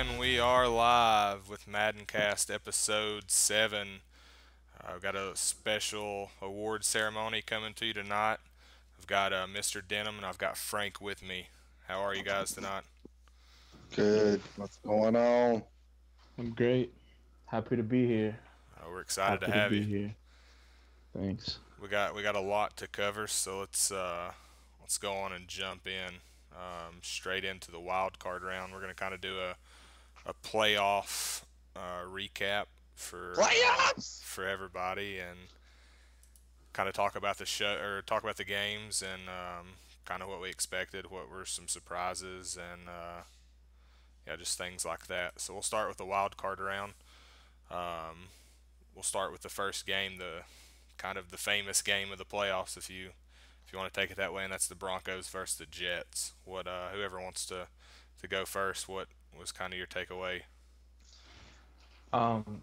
And we are live with MaddenCast episode 7. I've got a special award ceremony coming to you tonight. I've got Mr. Denim and I've got Frank with me. How are you guys tonight? Good. What's going on? I'm great. Happy to be here. We're excited Happy to to have be you. here. Thanks. We got a lot to cover, so let's go on and jump in straight into the wild card round. We're gonna kind of do a playoff recap for Playoffs. for everybody and kind of talk about the show or talk about the games and kind of what we expected, what were some surprises, and yeah, just things like that. So we'll start with the wild card round. We'll start with the first game, the kind of the famous game of the playoffs, if you want to take it that way, and that's the Broncos versus the Jets. What whoever wants to go first, what was kind of your takeaway? Um,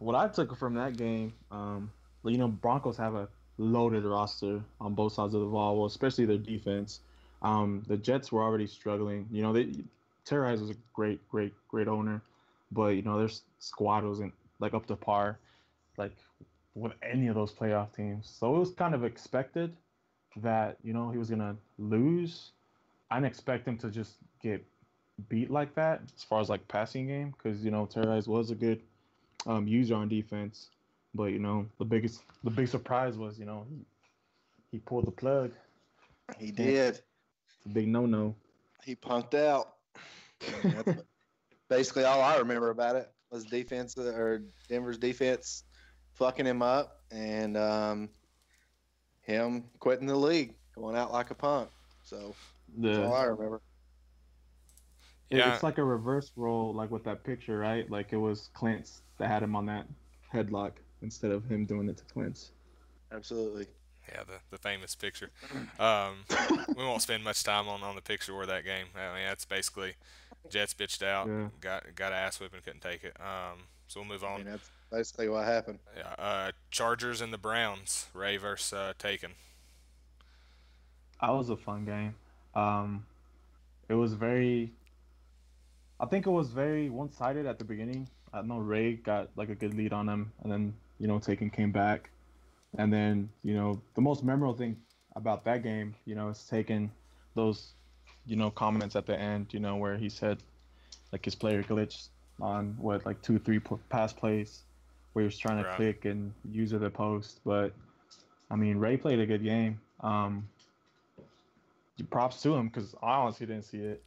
what I took from that game, Broncos have a loaded roster on both sides of the ball, well, especially their defense. The Jets were already struggling. Terry Hayes was a great owner, but their squad wasn't like up to par, like with any of those playoff teams. So it was kind of expected that he was gonna lose. I didn't expect him to just get beat like that as far as like passing game, because Terry Hayes was a good user on defense, but the big surprise was he pulled the plug. He did. It's a big no. He punked out. That's basically all I remember about it was defense or Denver's defense fucking him up and him quitting the league, going out like a punk. So that's all I remember. Yeah. It's like a reverse role, like with that picture, right? Like it was Clint's that had him on that headlock instead of him doing it to Clint's. Absolutely. Yeah, the famous picture. We won't spend much time on the picture or that game. I mean, that's basically Jets bitched out, Yeah. got ass whipping, couldn't take it. So we'll move I on. mean, that's basically what happened. Yeah, Chargers and the Browns, Ray versus Taken. That was a fun game. It was I think it was very one-sided at the beginning. I know Ray got like a good lead on him, and then Taken came back, and then the most memorable thing about that game, is Taken those comments at the end, where he said like his player glitched on like 2-3 pass plays where he was trying to Right. click and use the post, but I mean Ray played a good game. Props to him because I honestly didn't see it.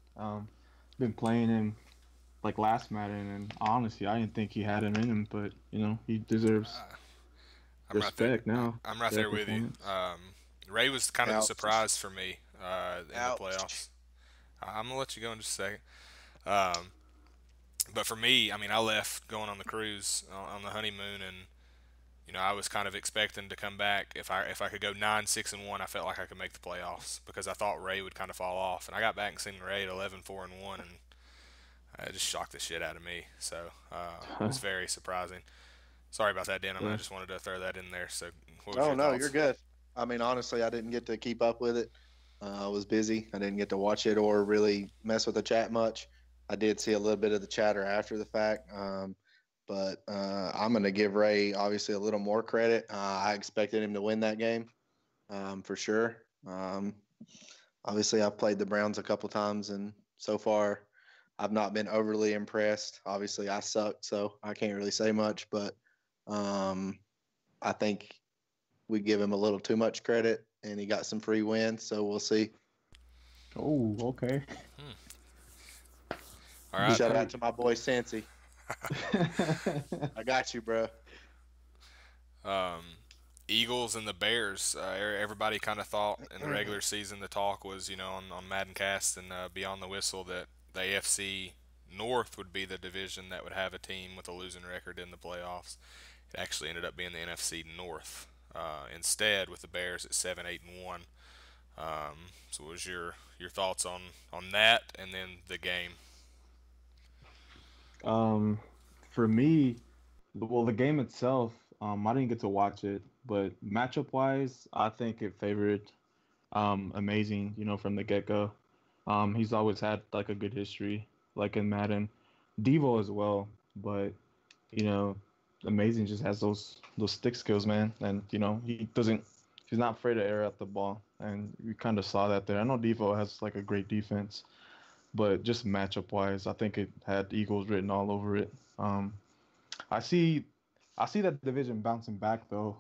Been playing him like last Madden, and honestly, I didn't think he had it in him, but he deserves I'm right there. respect now. I'm right for there that with you. performance. Ray was kind of a Ouch. surprise for me in the Ouch. playoffs. I'm gonna let you go in just a second. But for me, I mean, I left going on the cruise on the honeymoon, and I was kind of expecting to come back. If I could go 9-6-1, I felt like I could make the playoffs because I thought Ray would kind of fall off, and I got back and seen Ray at 11-4-1, and it just shocked the shit out of me. So it was very surprising. Sorry about that, Denim. I Yeah. just wanted to throw that in there. So, what was Oh your no, thoughts? you're good. I mean, honestly, I didn't get to keep up with it. I was busy. I didn't get to watch it or really mess with the chat much. I did see a little bit of the chatter after the fact, but I'm going to give Ray obviously a little more credit. I expected him to win that game for sure. Obviously, I've played the Browns a couple times, and so far, I've not been overly impressed. Obviously, I sucked, so I can't really say much, but I think we give him a little too much credit, and he got some free wins, so we'll see. Oh, okay. All right. Shout out to my boy Cincy. I got you, bro. Eagles and the Bears. Everybody kind of thought in the regular season the talk was, on MaddenCast and Beyond the Whistle that the AFC North would be the division that would have a team with a losing record in the playoffs. It actually ended up being the NFC North instead, with the Bears at 7-8-1. So, what was your thoughts on that and then the game? For me, the game itself, I didn't get to watch it, but matchup wise, I think it favored Amazing, from the get go. He's always had like a good history, like in Madden. Devo as well, but you know, Amazing just has those stick skills, man, and he's not afraid to air out the ball, and we kind of saw that there. I know Devo has like a great defense, but just matchup wise, I think it had Eagles written all over it. I see, I see that division bouncing back though.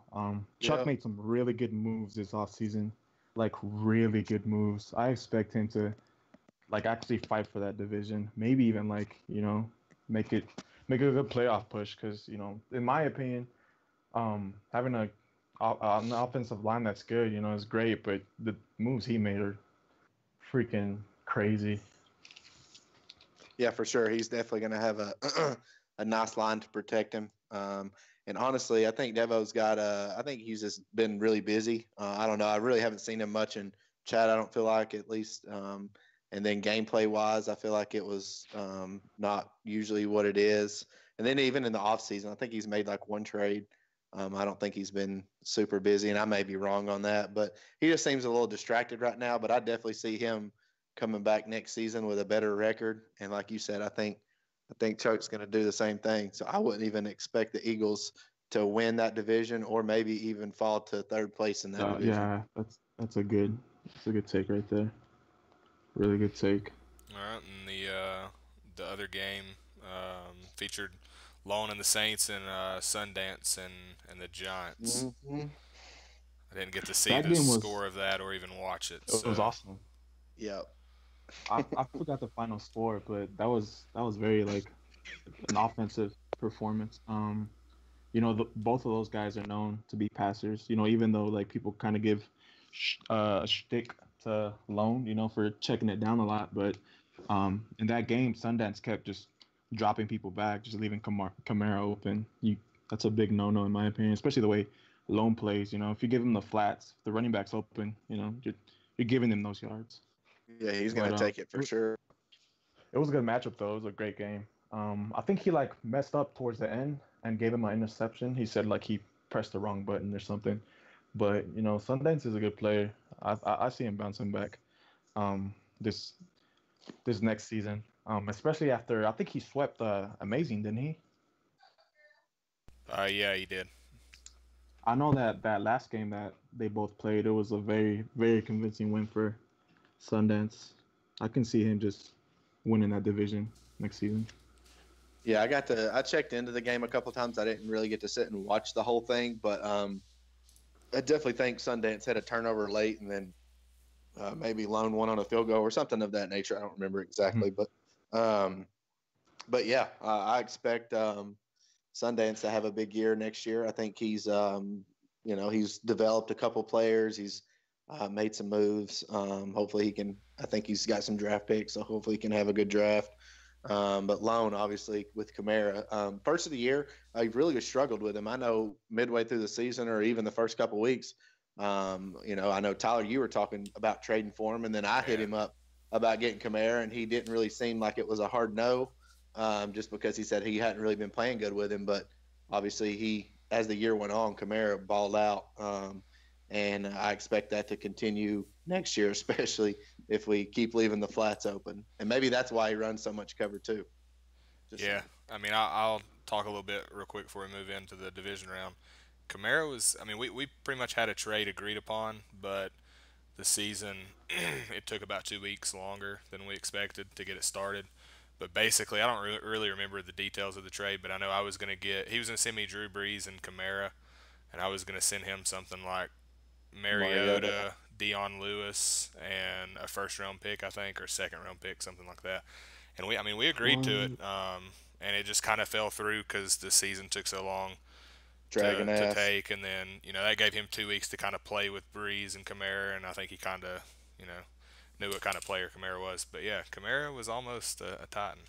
Chuck Yeah. made some really good moves this offseason, like really good moves. I expect him to like actually fight for that division. Maybe even like make it make it a good playoff push. Because in my opinion, having an offensive line that's good, is great. But the moves he made are freaking crazy. Yeah, for sure. He's definitely going to have a a nice line to protect him. And honestly, I think Devo's got I think he's just been really busy. I don't know. I really haven't seen him much in chat. I don't feel like, at least. And then gameplay wise, I feel like it was not usually what it is. And then even in the off season, I think he's made like one trade. I don't think he's been super busy, and I may be wrong on that, but he just seems a little distracted right now. But I definitely see him coming back next season with a better record. And like you said, I think Chuck's going to do the same thing. So I wouldn't even expect the Eagles to win that division, or maybe even fall to third place in that division. Yeah, that's a good take right there. Really good take. All right, and the other game featured Lone and the Saints and Sundance and the Giants. Mm-hmm. I didn't get to see That the game was score of that or even watch it. it was So awesome. Yep. I forgot the final score, but that was very like an offensive performance. Both of those guys are known to be passers. Even though like people kind of give a shtick to Lone, for checking it down a lot, but in that game, Sundance kept just dropping people back, just leaving Kamara open. That's a big no-no in my opinion, especially the way Lone plays. If you give him the flats, if the running back's open, you're giving them those yards. Yeah, he's going But to take it for sure. it was a good matchup though. It was a great game. I think he like messed up towards the end and gave him an interception. He said like he pressed the wrong button or something. But Sundance is a good player. I see him bouncing back this next season. Especially after I think he swept Amazing, didn't he? yeah, he did. I know that last game that they both played, it was a very very convincing win for Sundance. I can see him just winning that division next season. Yeah, I checked into the game a couple times. I didn't really get to sit and watch the whole thing, but I definitely think Sundance had a turnover late, and then maybe Lone one on a field goal or something of that nature. I don't remember exactly, um, but yeah, I expect Sundance to have a big year next year. I think he's developed a couple players. He's made some moves. Hopefully he can. I think he's got some draft picks, so hopefully he can have a good draft. But Lone, obviously, with Kamara, first of the year, I really struggled with him. I know midway through the season, or even the first couple weeks, I know Tyler, you were talking about trading for him, and then I hit him up about getting Kamara, and he didn't really seem like it was a hard no, just because he said he hadn't really been playing good with him. But obviously, as the year went on, Kamara balled out, and I expect that to continue next year, especially if we keep leaving the flats open. And maybe that's why he runs so much cover too. Yeah, I mean, I'll talk a little bit real quick before we move into the division round. Kamara was, I mean, we pretty much had a trade agreed upon, but the season, it took about 2 weeks longer than we expected to get it started. But basically, I don't really remember the details of the trade, but I know he was going to send me Drew Brees and Kamara, and I was going to send him something like Mariota, Dion Lewis, and a first round pick, I think, or second round pick, something like that. And we agreed to it, and it just kind of fell through because the season took so long to take, and then that gave him 2 weeks to kind of play with Breeze and Kamara, and I think he kind of knew what kind of player Kamara was. But yeah, Kamara was almost a Titan.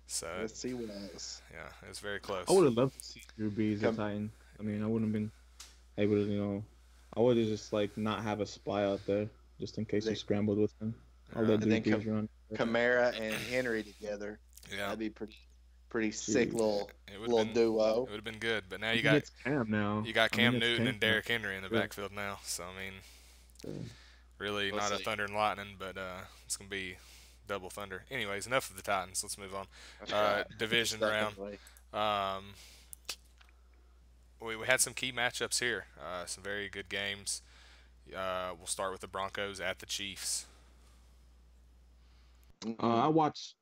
So yes, he was. Yeah, it was very close. I would have loved to see Drew Brees a Titan. I mean, I wouldn't have been able to, I would have just like not have a spy out there just in case you scrambled with him. I'll let Drew Brees run. Kamara and Henry together. Yeah, that'd be pretty sick little duo. It would have been good, but now you got Cam now. You got Cam Newton and Derrick Henry in the backfield now. So I mean, really not a thunder and lightning, but it's gonna be Double thunder. Anyways, enough of the Titans. Let's move on. That's right. Division round. Secondly. Um, we had some key matchups here. Some very good games. We'll start with the Broncos at the Chiefs. I Mm-hmm. watched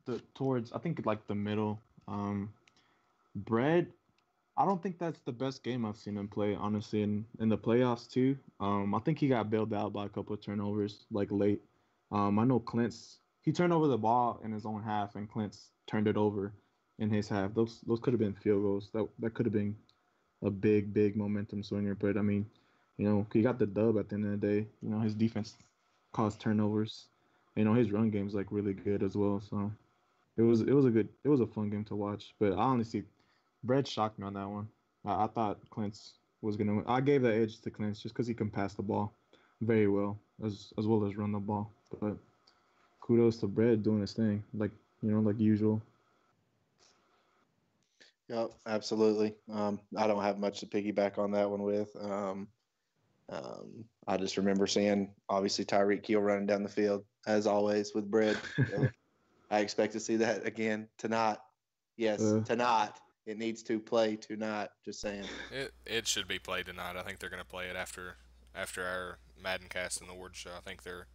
the towards I think like the middle. Bread. I don't think that's the best game I've seen him play, honestly, in the playoffs too. I think he got bailed out by a couple of turnovers, like late. I know Clint's he turned over the ball in his own half, and Clint's turned it over in his half. Those could have been field goals. That could have been a big momentum swinger. But I mean, he got the dub at the end of the day. His defense caused turnovers. His run game's like really good as well. So it was a fun game to watch. But I honestly, Brett shocked me on that one. I thought Clint's was gonna win. I gave the edge to Clint's just because he can pass the ball very well, as well as run the ball. But kudos to Brett doing his thing, like usual. Yep, absolutely. I don't have much to piggyback on that one with. I just remember seeing obviously Tyreek Hill running down the field as always with bread. So I expect to see that again tonight. Yes, Uh, tonight. It needs to play tonight. Just saying. It should be played tonight. I think they're going to play it after our MaddenCast and Awards show. I think they're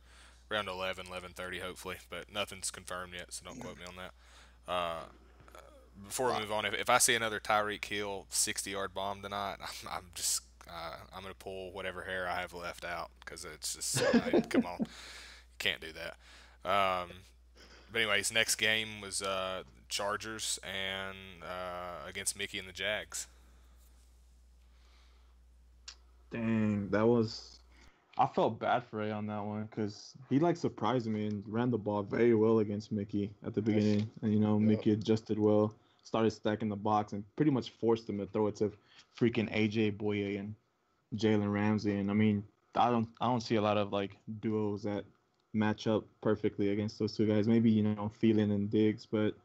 around 11:30 hopefully, but nothing's confirmed yet, so don't quote me on that. Uh, Before we move on, if I see another Tyreek Hill 60-yard bomb tonight, I'm just I'm gonna pull whatever hair I have left out because it's just come on, you can't do that. But anyways, next game was Chargers and against Mickey and the Jags. Dang, that was. I felt bad for Ray on that one because he like surprised me and ran the ball very well against Mickey at the Yes. beginning, and Yep. Mickey adjusted well, started stacking the box, and pretty much forced him to throw it to freaking AJ Boye and Jalen Ramsey. And I mean, I don't see a lot of like duos that match up perfectly against those two guys. Maybe Thielen and Diggs, but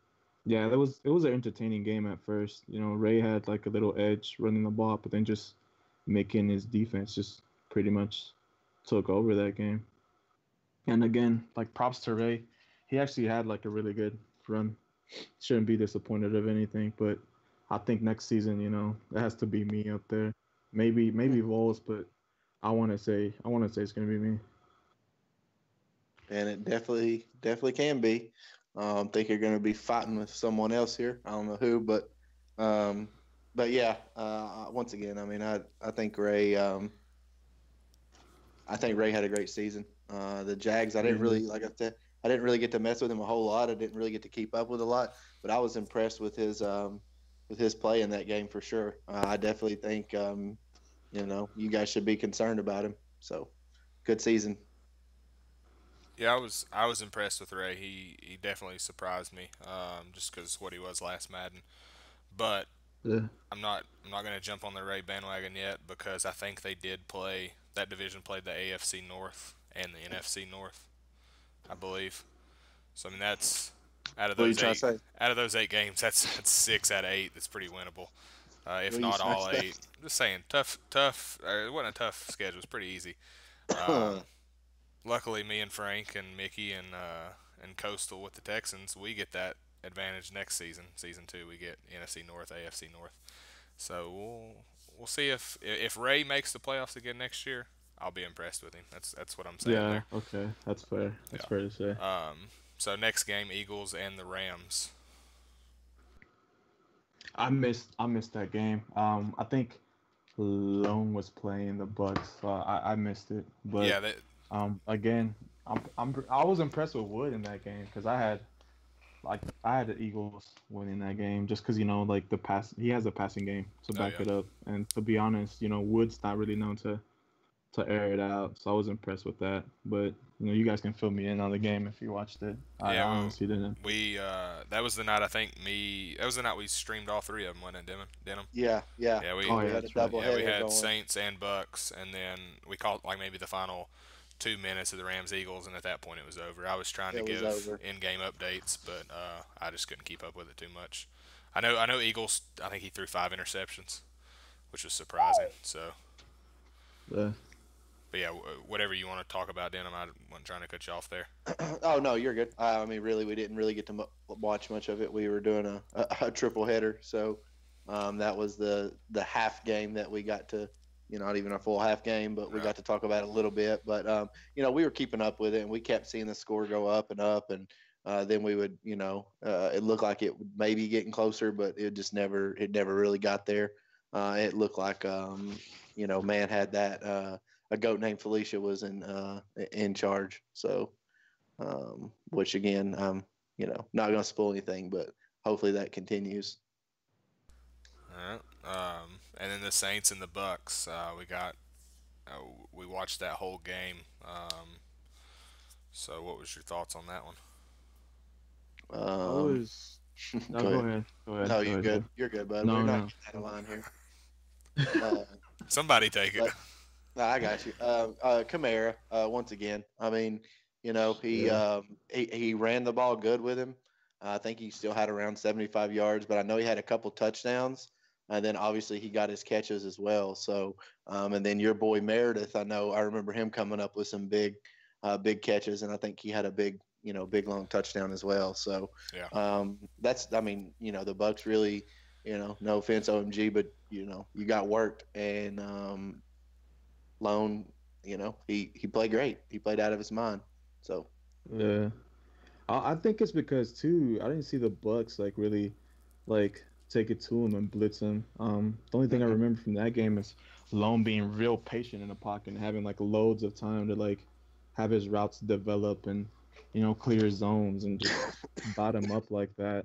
yeah, it was an entertaining game at first. Ray had like a little edge running the ball, but then just making his defense just pretty much took over that game. And again, like props to Ray, he actually had like a really good run. Shouldn't be disappointed of anything, but I think next season, it has to be me up there. Maybe Vols, but I want to say it's gonna be me. And it definitely can be. Think you're going to be fighting with someone else here. I don't know who, um, but yeah. Once again, I mean, I think Ray. I think Ray had a great season. The Jags, I didn't Yeah. really like I said, I didn't really get to mess with him a whole lot. I didn't really get to keep up with a lot, but I was impressed with his play in that game for sure. I definitely think you guys should be concerned about him. So good season. Yeah, I was impressed with Ray. He definitely surprised me, just because what he was last Madden. But Yeah. I'm not gonna jump on the Ray bandwagon yet because I think they did play that division played the AFC North and the NFC North, I believe. So I mean that's out of What are you those trying to eight say? out of those 8 games, that's 6 out of 8. That's pretty winnable. If What are you not trying all to eight. Just saying, tough. It wasn't a tough schedule. It was pretty easy. say? Luckily, me and Frank and Mickey and Coastal with the Texans, we get that advantage next season. Season two, we get NFC North, AFC North. So we'll see if Ray makes the playoffs again next year. I'll be impressed with him. That's what I'm saying Yeah. there. Okay. That's fair. That's fair to say. Yeah. So next game, Eagles and the Rams. I missed that game. I think Lone was playing the Bucks, so I missed it. But Yeah, that again, I was impressed with Wood in that game because I had the Eagles winning that game just because like the pass he has a passing game to oh back yeah. it up, and to be honest, Wood's not really known to air it out, so I was impressed with that. But you guys can fill me in on the game if you watched it. I Yeah, well, honestly didn't. we that was the night I think me that was the night we streamed all three of them, wasn't it, Denim? Yeah, yeah, Yeah, yeah. Oh We yeah, had a that's right. double we header had going. Saints and Bucks, and then we called like maybe the final 2 minutes of the Rams Eagles, and at that point it was over. I was trying to It was give over. in-game updates, but I just couldn't keep up with it too much. I know Eagles. I think he threw 5 interceptions, which was surprising. So Yeah. But yeah, whatever you want to talk about, Denim. I wasn't trying to cut you off there. Oh no, you're good. I mean, really, we didn't really get to watch much of it. We were doing a triple header, so that was the half game that we got to, not even a full half game, but we Yeah. got to talk about it a little bit. But we were keeping up with it, and we kept seeing the score go up, and then we would, it looked like it would maybe getting closer, but it never really got there. It looked like, man had that. A goat named Felicia was in charge. So, which again, not going to spoil anything, but hopefully that continues. All right. And then the Saints and the Bucks. We watched that whole game. So what was your thoughts on that one? I Um, was. No, go go ahead. ahead. Go ahead. No, Go you're ahead, good. sir. You're good, bud. We're No, not no. getting out of line here. Uh, Somebody take it. but no, I got you. Kamara, once again. I mean, Yeah. he ran the ball good with him. I think he still had around 75 yards, but I know he had a couple touchdowns. And then obviously he got his catches as well. So, and then your boy Meredith, I remember him coming up with some big catches, and I think he had a big long touchdown as well. So, Yeah. the Bucks really, no offense, OMG, but you got worked, and Lone, he played great. He played out of his mind. So Yeah. I think it's because too. I didn't see the Bucks like really like take it to him and blitz him. The only thing I mhm. remember from that game is Lone being real patient in the pocket and having like loads of time to like have his routes develop and clear zones and just bottom up like that.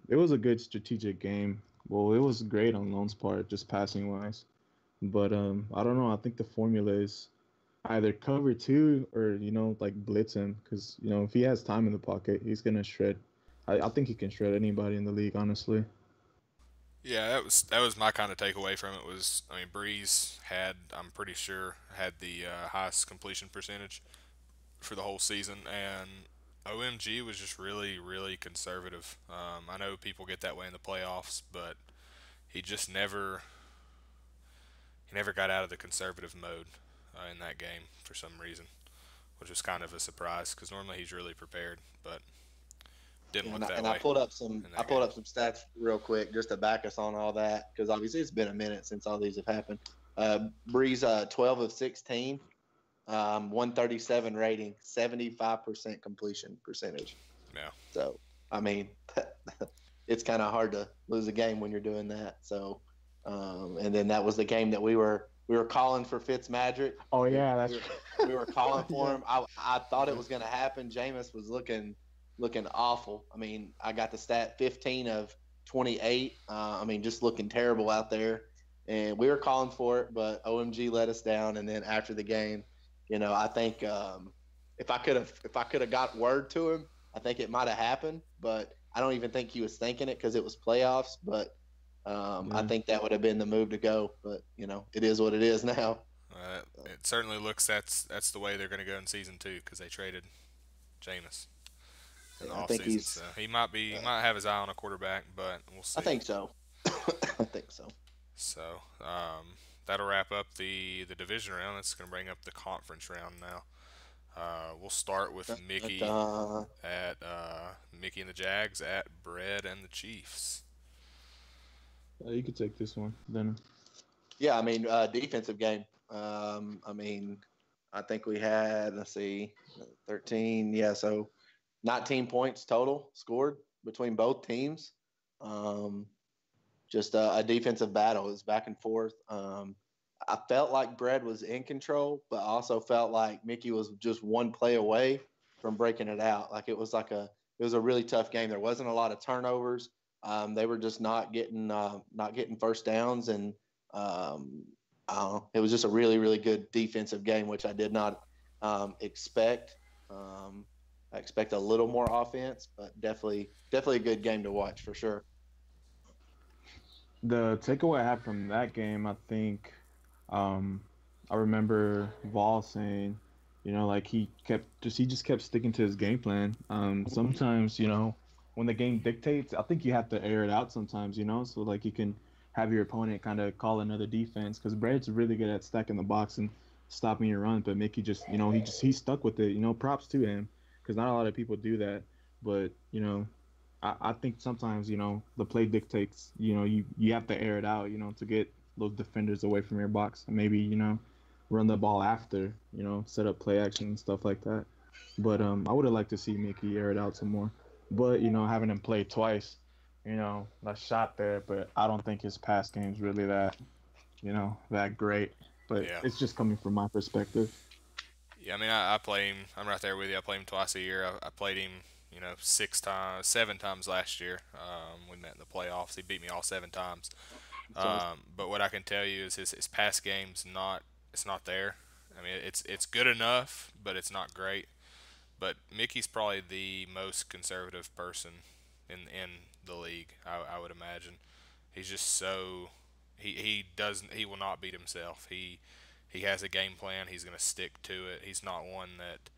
It was a good strategic game. Well, it was great on Lone's part, just passing wise. But I don't know. I think the formula is either cover two or like blitz him because if he has time in the pocket, he's gonna shred. I think he can shred anybody in the league, honestly. Yeah, that was my kind of takeaway from it. Was I mean, Breeze had, I'm pretty sure, had the highest completion percentage for the whole season, and OMG was just really, really conservative. I know people get that way in the playoffs, but he just never got out of the conservative mode in that game for some reason, which was kind of a surprise because normally he's really prepared, but didn't Yeah, look that and I way pulled up some in I that pulled game. up some stats real quick just to back us on all that because obviously it's been a minute since all these have happened. Breeze 12 of 16, 137 rating, 75% completion percentage. Yeah, So I mean, it's kind of hard to lose a game when you're doing that. So, and then that was the game that we were calling for Fitzmagic. Oh We, yeah, we, that's were, we were calling for yeah. him. I thought it was going to happen. Jameis was looking awful. I mean, I got the stat 15 of 28. I mean, just looking terrible out there. And we were calling for it, but OMG let us down. And then after the game, I think if I could have got word to him, I think it might have happened. But I don't even think he was thinking it because it was playoffs. But I Yeah. think that would have been the move to go. But it is what it is now. it certainly looks that's the way they're going to go in season two because they traded Jameis in the I think offseason. So he's. he might have his eye on a quarterback, but we'll I see. think so. I think so. So that'll wrap up the division round. That's going to bring up the conference round now. We'll start with Dun, dun, dun. Mickey and the Jags at Bread and the Chiefs. You could take this one then. Yeah, I mean, defensive game. I mean, I think we had, let's see, 13. Yeah, so 19 points total scored between both teams. Um, just a defensive battle. It was back and forth. I felt like Brad was in control, but I also felt like Mickey was just one play away from breaking it out. It was a really tough game. There wasn't a lot of turnovers. They were just not getting first downs, and um, it was just a really really good defensive game, which I did not expect. I expect a little more offense, but definitely a good game to watch for sure. The takeaway I have from that game, I think, um, I remember Vol saying, like he just kept sticking to his game plan. Sometimes, when the game dictates, I think you have to air it out sometimes, so like you can have your opponent kind of call another defense because Brad's really good at stacking the box and stopping your run. But Mickey just, he stuck with it. Props to him because not a lot of people do that. But I think sometimes the play dictates. You have to air it out. To get those defenders away from your box and maybe run the ball after. Set up play action and stuff like that. But I would have liked to see Mickey air it out some more. But having him play twice, that shot there. But I don't think his pass game's really that great. But Yeah. it's just coming from my perspective. Yeah, I mean, I play him. I'm right there with you. I play him twice a year. I played him, 6 times, 7 times last year. We met in the playoffs. He beat me all 7 times. So But what I can tell you is his pass game's not. It's not there. I mean, it's good enough, but it's not great. But Mickey's probably the most conservative person in the league. I would imagine. He's just so he will not beat himself. He has a game plan. He's going to stick to it. He's not one that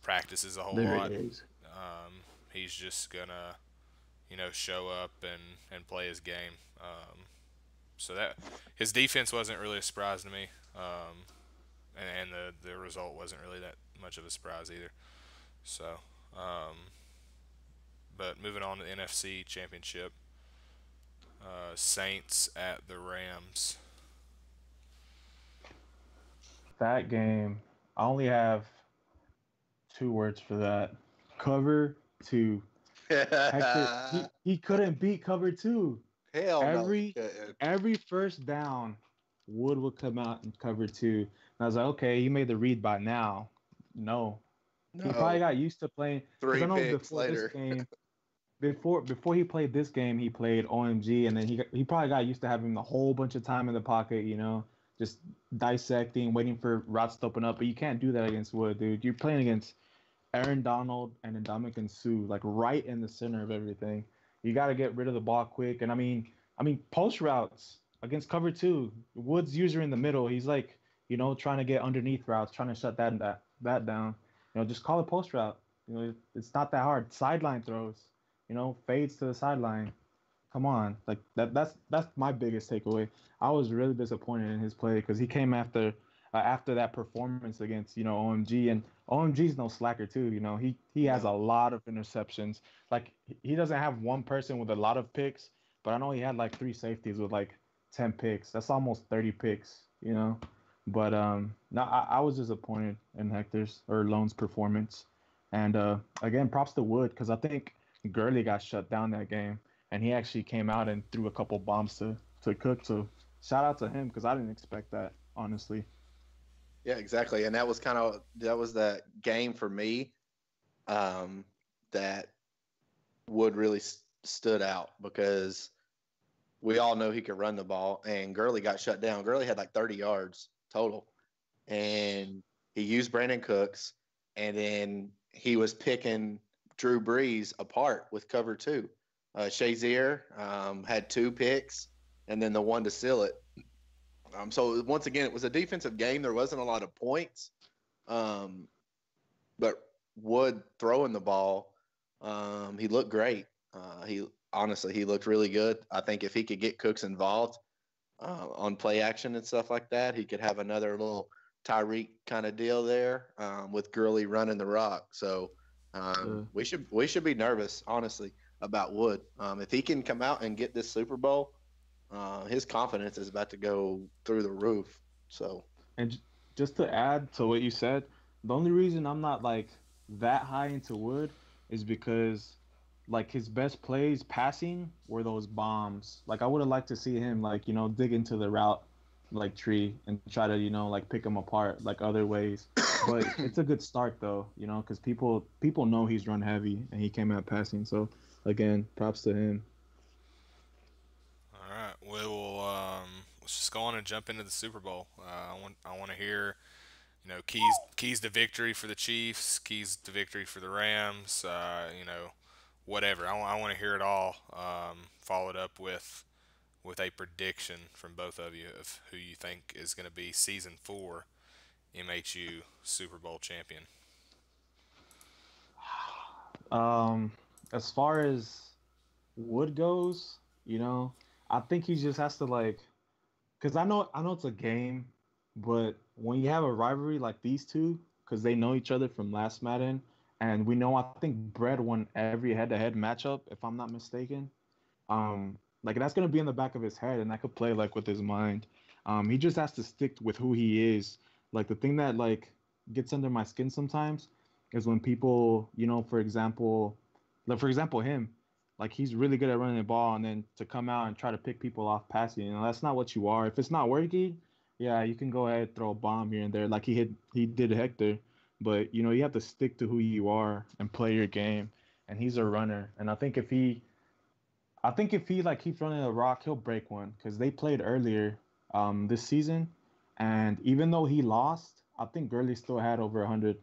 practices a whole there lot. it is. He's just gonna show up and play his game. So that his defense wasn't really a surprise to me, and the result wasn't really that much of a surprise either. So, but moving on to the NFC Championship, Saints at the Rams. That game, I only have 2 words for that. Cover two. Hector, he couldn't beat cover two. Hell no. Every first down, Wood would come out and cover two. And I was like, okay, he made the read by now. No, he probably No. got used to playing. Because 3 I know picks before this later. game, before he played this game, he played OMG, and then he probably got used to having a whole bunch of time in the pocket. Just dissecting, waiting for routes to open up. But you can't do that against Wood, dude. You're playing against Aaron Donald and Ndamukong Suh, like right in the center of everything. You got to get rid of the ball quick. And I mean, post routes against cover two. Woods user in the middle. He's like, trying to get underneath routes, trying to shut that down. Just call it post route. It's not that hard. Sideline throws. Fades to the sideline. Come on, like that's my biggest takeaway. I was really disappointed in his play because he came after that performance against OMG, and OMG's no slacker too. He has a No. lot of interceptions. Like he doesn't have one person with a lot of picks, but I know he had like 3 safeties with like 10 picks. That's almost 30 picks. But no, I was disappointed in Hector's or Lone's performance, and again, props to Wood because I think Gurley got shut down that game, and he actually came out and threw a couple bombs to Cook. So shout out to him because I didn't expect that honestly. Yeah, exactly. And that was that game for me, that Wood really stood out because we all know he could run the ball, and Gurley got shut down. Gurley had like 30 yards total, and he used Brandon Cooks, and then he was picking Drew Brees apart with cover two. Shazier had 2 picks, and then the one to seal it. So once again, it was a defensive game. There wasn't a lot of points, um, but Wood throwing the ball, he looked great. He looked really good. I think if he could get Cooks involved on play action and stuff like that, he could have another little Tyreek kind of deal there with Gurley running the rock. So we should be nervous, honestly, about Wood. If he can come out and get this Super Bowl, his confidence is about to go through the roof. So And just to add to what you said, the only reason I'm not like that high into Wood is because like his best plays passing were those bombs. Like I would have liked to see him like dig into the route like tree and try to like pick them apart like other ways. But it's a good start though, because people know he's run heavy and he came out passing. So again, props to him. All right, we'll let's just go on and jump into the Super Bowl. I want to hear keys to victory for the Chiefs, keys to victory for the Rams. Whatever. I want to hear it all. Followed up with a prediction from both of you of who you think is going to be Season 4 MHU Super Bowl champion. Um, as far as Wood goes, I think he just has to like, cause I know it's a game, But when you have a rivalry like these two, because they know each other from last Madden, and we know I think Brad won every head-to-head matchup, if I'm not mistaken. Like that's gonna be in the back of his head, and that could play like with his mind. He just has to stick with who he is. Like the thing that like gets under my skin sometimes is when people, like for example him, like he's really good at running the ball, and then to come out and try to pick people off passing, that's not what you are. If it's not working, yeah, you can go ahead throw a bomb here and there, like he did Hector, but you have to stick to who you are and play your game. And he's a runner, and I think if he like keeps running the rock, he'll break one because they played earlier this season, and even though he lost, I think Gurley still had over 100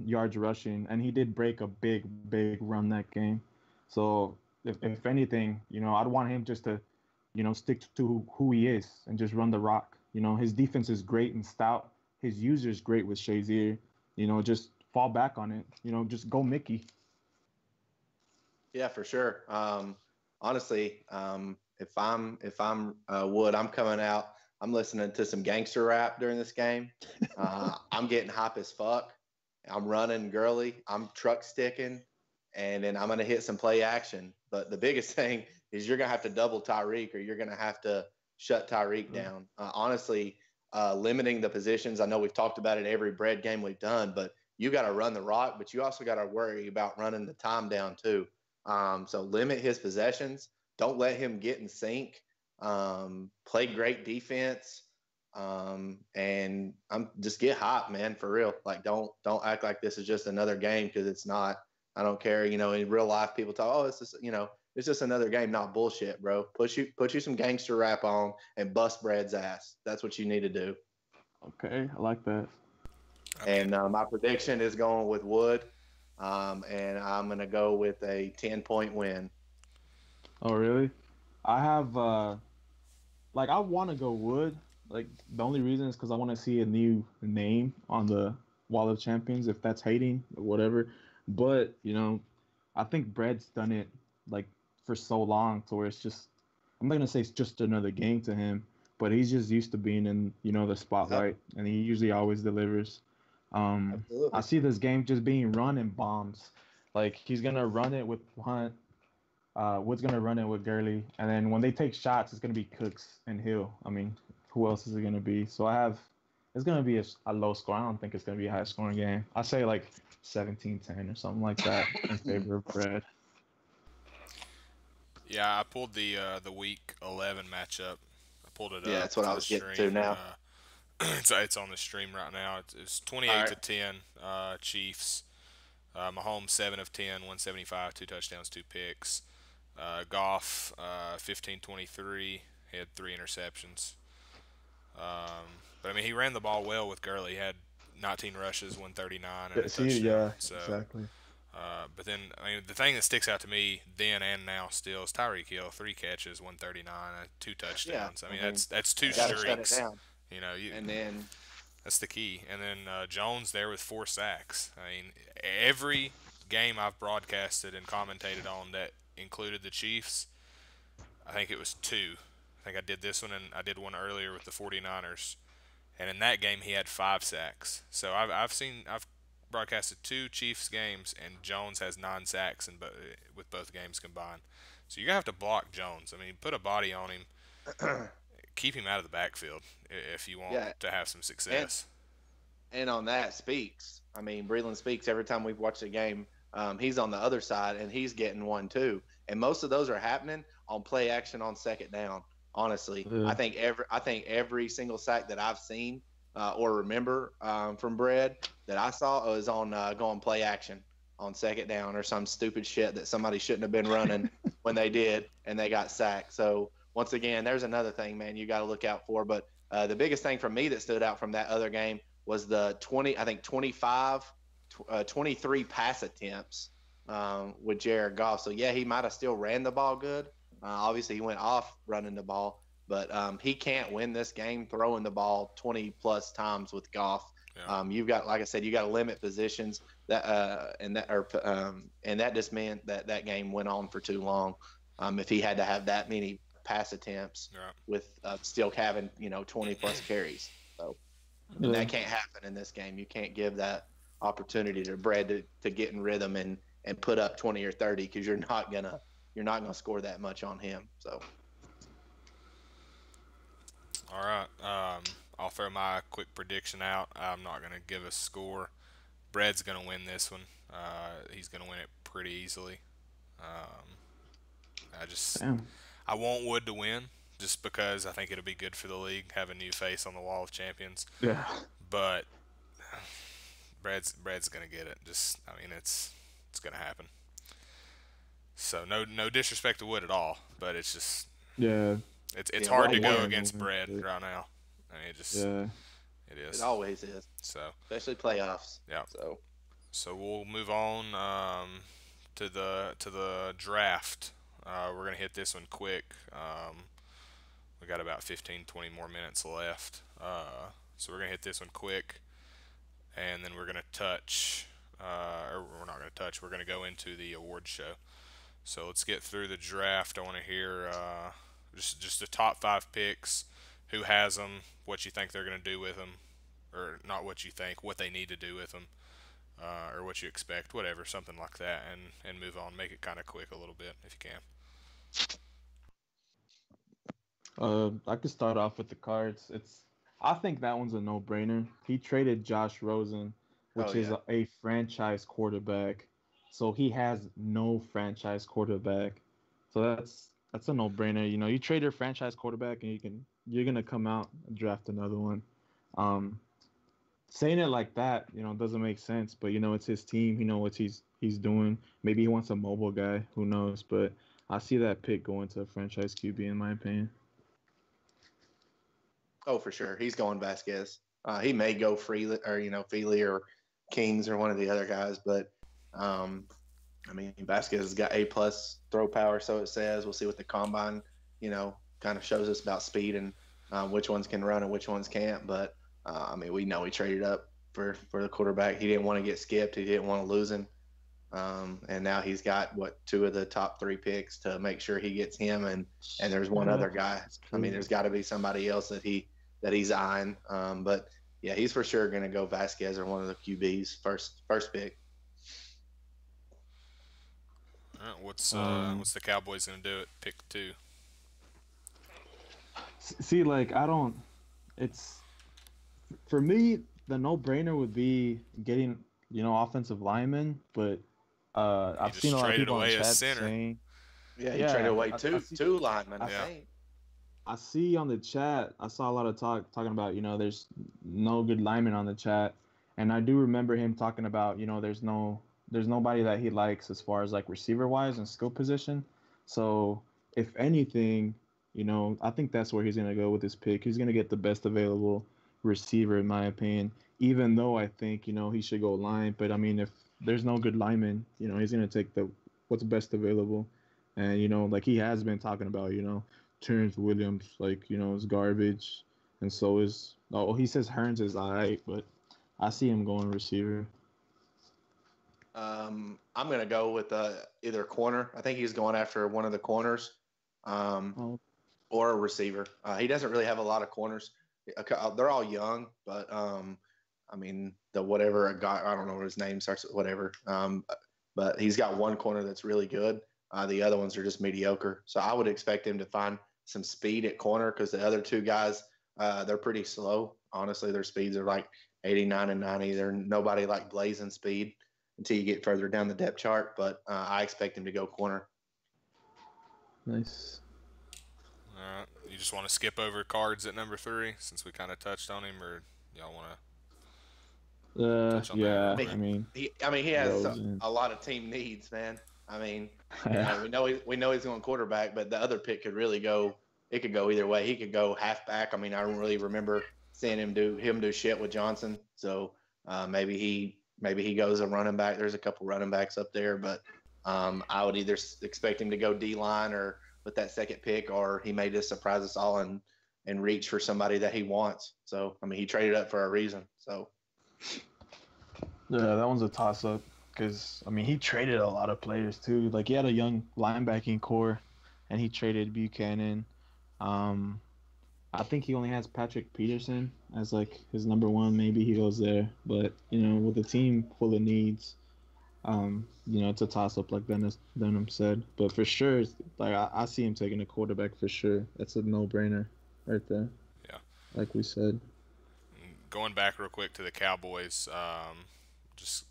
yards rushing, and he did break a big run that game. So if anything, I'd want him just to stick to who he is and just run the rock. His defense is great and stout. His user is great with Shazier. Just fall back on it. Just go Mickey. Yeah, for sure. Honestly, if I'm Wood, I'm coming out. I'm listening to some gangster rap during this game. I'm getting hype as fuck. I'm running girly. I'm truck sticking, and then I'm gonna hit some play action. But the biggest thing is you're gonna have to double Tyreek, or you're gonna have to shut Tyreek down. Honestly, limiting the positions. I know we've talked about it every bread game we've done, but you got to run the rock, but you also got to worry about running the time down too. So limit his possessions. Don't let him get in sync. Play great defense. And I'm just get hot, man, for real. Like don't act like this is just another game, because it's not. I don't care. In real life, people talk, oh, it's just another game. Not bullshit, bro. Put you some gangster rap on and bust Brad's ass. That's what you need to do. Okay, I like that. And my prediction is going with Wood. And I'm going to go with a 10-point win. Oh, really? I have like I want to go Wood. Like the only reason is because I want to see a new name on the Wall of Champions. If that's hating or whatever, but I think Brad's done it like for so long to where it's just I'm not gonna say it's just another game to him, but he's just used to being in the Yep, spotlight, and he usually always delivers. I absolutely. see this game just being run in bombs. Like he's gonna run it with Hunt. Wood's gonna run it with Gurley, and then when they take shots, it's gonna be Cooks and Hill. I mean, who else is it gonna be? So it's gonna be a low score. I don't think it's gonna be a high scoring game. I say like 17-10 or something like that in favor of Brad. Yeah, I pulled the week 11 matchup. I pulled it Yeah, up that's what for I the was getting to stream. now. It's on the stream right now. It's All 28 right. to 10. Chiefs. Mahomes 7 of 10, 175, 2 touchdowns, 2 picks. Goff 15-23. He had 3 interceptions. But I mean, he ran the ball well with Gurley. He had 19 rushes, 139, and Yeah, a see, touchdown. yeah, So, exactly. but then I mean, the thing that sticks out to me then and now still is Tyreek Hill, 3 catches, 139, two Yeah, touchdowns. I mean, I mean, that's two you got to shut it streaks. down. You know, And then, that's the key. And then Jones there with 4 sacks. I mean, every game I've broadcasted and commentated on that included the Chiefs, I think it was 2. I think I did this one and I did one earlier with the 49ers. And in that game, he had 5 sacks. So I've broadcasted 2 Chiefs games, and Jones has 9 sacks with both games combined. So you're gonna have to block Jones. I mean, put a body on him, keep him out of the backfield if you want yeah, to have some and success. and on that Speaks. I mean, Breland Speaks. Every time we've watched a game, he's on the other side and he's getting one too. And most of those are happening on play action on second down. Honestly, Yeah. I think every single sack that I've seen or remember from Brad that I saw was on going play action on second down or some stupid shit that somebody shouldn't have been running when they did and they got sacked. So once again, there's another thing, man, you got to look out for. But the biggest thing for me that stood out from that other game was the 20, I think 25, 23 pass attempts with Jared Goff. So, yeah, he might have still ran the ball good. Obviously, he went off running the ball, but he can't win this game throwing the ball 20-plus times with Goff. Yeah. You've got, like I said, you got to limit positions that and that just meant that game went on for too long. If he had to have that many pass attempts Yeah. with still having 20-plus carries. So, and that can't happen in this game. You can't give that opportunity to Brad to get in rhythm and put up 20 or 30 because you're not gonna score that much on him. So. All right. I'll throw my quick prediction out. I'm not going to give a score. Brad's going to win this one. He's going to win it pretty easily. Damn. I want Wood to win just because I think it'll be good for the league, have a new face on the wall of champions. Yeah. But Brad's going to get it. It's going to happen. So no disrespect to Wood at all, but it's just it's hard to go against Brad right now. I mean, it is. It always is. So especially playoffs. Yeah. So we'll move on to the draft. We're gonna hit this one quick. We got about 15, 20 more minutes left. So we're gonna hit this one quick, and then we're gonna touch. Or we're not gonna touch. We're gonna go into the award show. So let's get through the draft. I want to hear just the top 5 picks, who has them, what you think they're going to do with them, or not what you think, what they need to do with them, or what you expect, whatever, something like that, and move on. Make it kind of quick a little bit if you can. I could start off with the Cards. I think that one's a no-brainer. He traded Josh Rosen, which is a franchise quarterback. So he has no franchise quarterback. So that's a no-brainer. You know, you trade your franchise quarterback and you're gonna come out and draft another one. Saying it like that, doesn't make sense. But it's his team. He knows what he's doing. Maybe he wants a mobile guy. Who knows? But I see that pick going to a franchise QB in my opinion. Oh, for sure. He's going Vasquez. He may go Freely or Feely or Kings or one of the other guys, but Vasquez has got A+ throw power, so it says. We'll see what the combine, kind of shows us about speed and which ones can run and which ones can't. But we know he traded up for the quarterback. He didn't want to get skipped. He didn't want to lose him. And now he's got 2 of the top 3 picks to make sure he gets him. And there's one other guy. There's got to be somebody else that he's eyeing. But yeah, he's for sure going to go Vasquez or one of the QBs first pick. All right, what's the Cowboys going to do at pick 2? See, it's for me, the no-brainer would be getting, offensive linemen, but I've seen a lot of people in chat saying, he traded away two linemen. I see on the chat, I saw a lot of talking about, there's no good linemen on the chat, and I do remember him talking about, there's nobody that he likes as far as receiver wise and skill position. So if anything, I think that's where he's gonna go with his pick. He's gonna get the best available receiver in my opinion. Even though I think he should go line, but if there's no good lineman, he's gonna take what's best available. And he has been talking about Terrence Williams, is garbage, and so is he says Hearns is alright, but I see him going receiver. I'm gonna go with either corner. I think he's going after one of the corners, or a receiver. He doesn't really have a lot of corners. They're all young, but the whatever a guy, I don't know what his name starts with, whatever. But he's got one corner that's really good. The other ones are just mediocre. So I would expect him to find some speed at corner because the other 2 guys, they're pretty slow. Honestly, their speeds are 89 and 90. They're nobody blazing speed until you get further down the depth chart. But I expect him to go corner. Nice. All right. You just want to skip over Cards at number 3 since we kind of touched on him, or y'all want to? Yeah. He has a lot of team needs, man. We know he's going quarterback, but the other pick could really go. It could go either way. He could go halfback. I don't really remember seeing him do shit with Johnson. So maybe he goes a running back. There's a couple running backs up there, but I would either expect him to go D-line or with that second pick, or he may just surprise us all and reach for somebody that he wants. So he traded up for a reason. So yeah, that one's a toss-up. Because, he traded a lot of players, too. He had a young linebacking core, and he traded Buchanan. I I think he only has Patrick Peterson as like his number one. Maybe he goes there, but with a team full of needs, it's a toss up like Denim said. But for sure, like I see him taking a quarterback for sure. That's a no brainer right there. Yeah. Like we said. Going back real quick to the Cowboys, just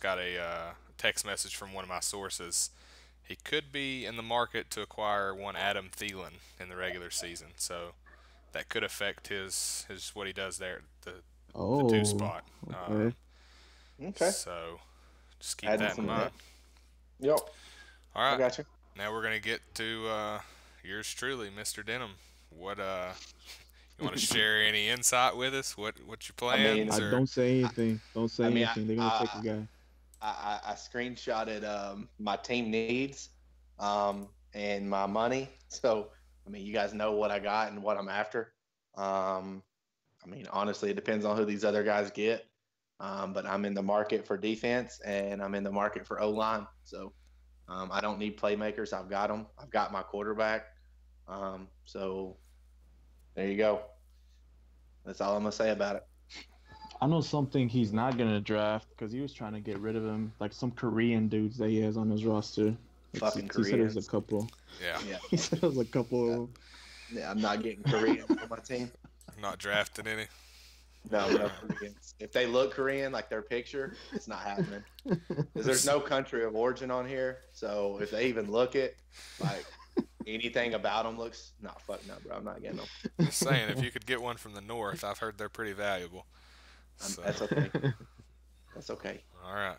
got a text message from one of my sources. He could be in the market to acquire one Adam Thielen in the regular season, so that could affect his what he does there, the two Oh, spot. okay. Okay. So just keep Adding that in some. mind. Yep. All I right, got you. now we're gonna get to yours truly, Mr. Denim. What you want to share any insight with us? What your I mean, plans I or? don't say anything. Don't say I mean, anything. They're gonna take a guy. I screenshotted my team needs and my money. So, I mean, you guys know what I got and what I'm after. I mean, honestly, it depends on who these other guys get. But I'm in the market for defense and I'm in the market for O line. So, I don't need playmakers. I've got them. I've got my quarterback. So, there you go. That's all I'm going to say about it. I know something he's not gonna draft because he was trying to get rid of him, like some Korean dudes that he has on his roster. Fucking He said it was Koreans. a couple. Yeah, Yeah. He said it was a couple of them. Yeah, I'm not getting Koreans on my team. not drafting any. No Koreans. If they look Korean, like their picture, it's not happening. Because there's no country of origin on here. So if they even look it, like anything about them looks, fuck no, bro. I'm not getting them. Just saying, if you could get one from the north, I've heard they're pretty valuable. So, That's okay. That's okay. all right.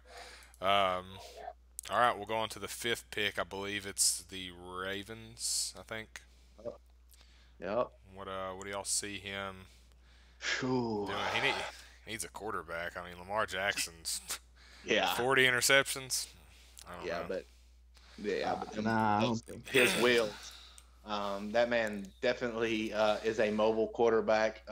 All right, we'll go on to the fifth pick. I believe it's the Ravens, I think. Yep. What do y'all see him Whew. doing? He needs a quarterback. I mean, Lamar Jackson's Yeah. 40 interceptions. I don't know. But Nah, I don't think. his wheels. That man definitely is a mobile quarterback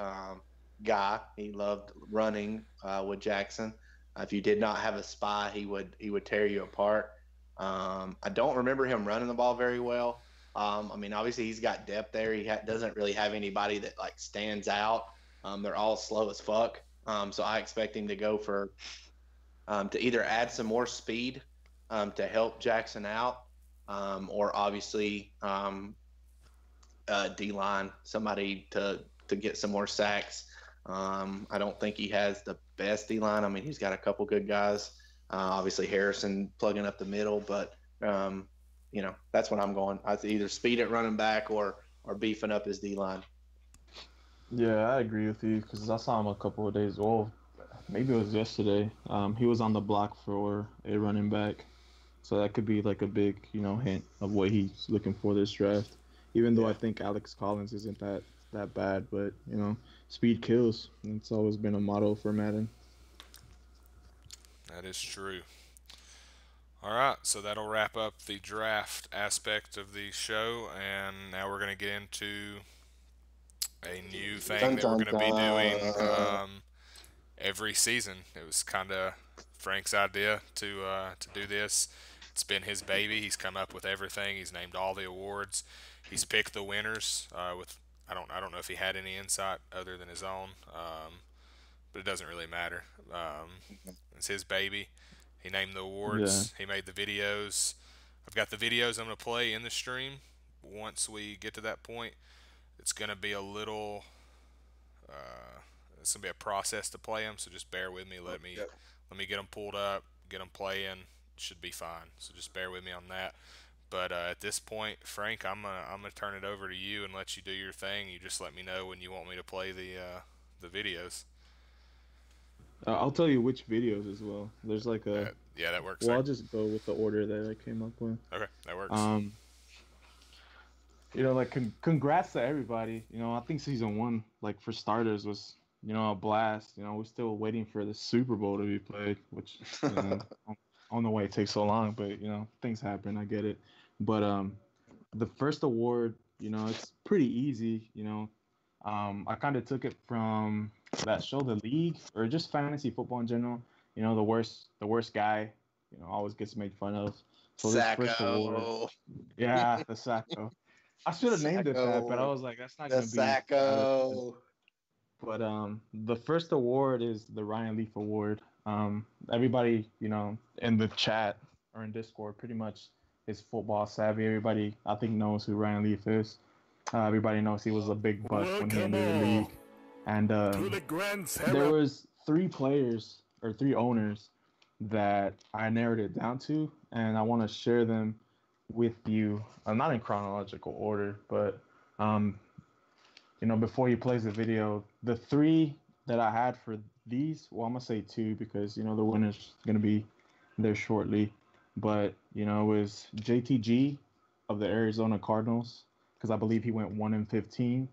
guy. He loved running with Jackson. If you did not have a spy, he would tear you apart. I don't remember him running the ball very well. I mean, obviously he's got depth there. He doesn't really have anybody that like stands out. They're all slow as fuck. So I expect him to go for to either add some more speed to help Jackson out, or obviously D-line, somebody to get some more sacks. I don't think he has the best D-line. I mean, he's got a couple good guys. Obviously Harrison plugging up the middle, but that's what I'm going. I either speed at running back or beefing up his D-line. Yeah, I agree with you because I saw him a couple of days. Well, maybe it was yesterday. He was on the block for a running back, so that could be like a big, hint of what he's looking for this draft. Even though I think Alex Collins isn't that bad, but speed kills. It's always been a motto for Madden. That is true. All right, so that'll wrap up the draft aspect of the show, and now we're going to get into a new thing that we're going to be doing every season. It was kind of Frank's idea to do this. It's been his baby. He's come up with everything. He's named all the awards. He's picked the winners. With I don't know if he had any insight other than his own, but it doesn't really matter. It's his baby. He named the awards. Yeah. He made the videos. I've got the videos I'm going to play in the stream. Once we get to that point, it's going to be a little. It's going to be a process to play them. So just bear with me. Let me get them pulled up, get them playing. Should be fine. So just bear with me on that. But at this point, Frank, I'm gonna turn it over to you and let you do your thing. You just let me know when you want me to play the videos. I'll tell you which videos as well. There's like a. Yeah, that works. Well, I'll just go with the order that I came up with. Okay, that works. Congrats to everybody. I think season 1, like for starters, was a blast. We're still waiting for the Super Bowl to be played, which I don't know why it takes so long, but things happen. I get it. But the first award, it's pretty easy. I kind of took it from that show, The League, or just fantasy football in general. The worst guy, always gets made fun of. So this first award, Sacco. yeah, the Sacco. I should have named it that, but I was like, that's not The gonna be adequate. Sacco. But the first award is the Ryan Leaf Award. Everybody, in the chat or in Discord, pretty much is football savvy. Everybody, I think, knows who Ryan Leaf is. Everybody knows he was a big bust when he entered the league. And there was 3 players or 3 owners that I narrowed it down to, and I want to share them with you. Not in chronological order, but before he plays the video, the 3 that I had for these, well, I'm gonna say 2 because the winner's gonna be there shortly. But it was JTG of the Arizona Cardinals because I believe he went 1-15,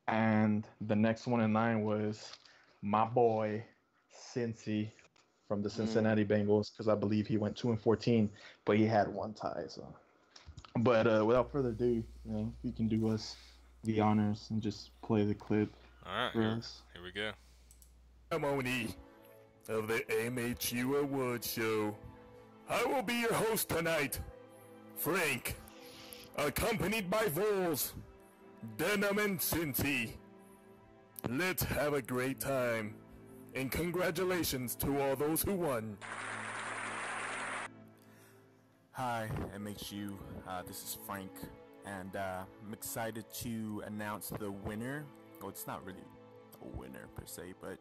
and the next one in line was my boy Cincy from the Cincinnati Bengals because I believe he went 2-14, but he had 1 tie. So, but without further ado, we can do us the honors and just play the clip. All right, here we go. Ceremony of the MHU Awards Show. I will be your host tonight, Frank, accompanied by Vols, Denim, and Cincy. Let's have a great time, and congratulations to all those who won. Hi, MHU. This is Frank, and I'm excited to announce the winner. Well, it's not really a winner per se, but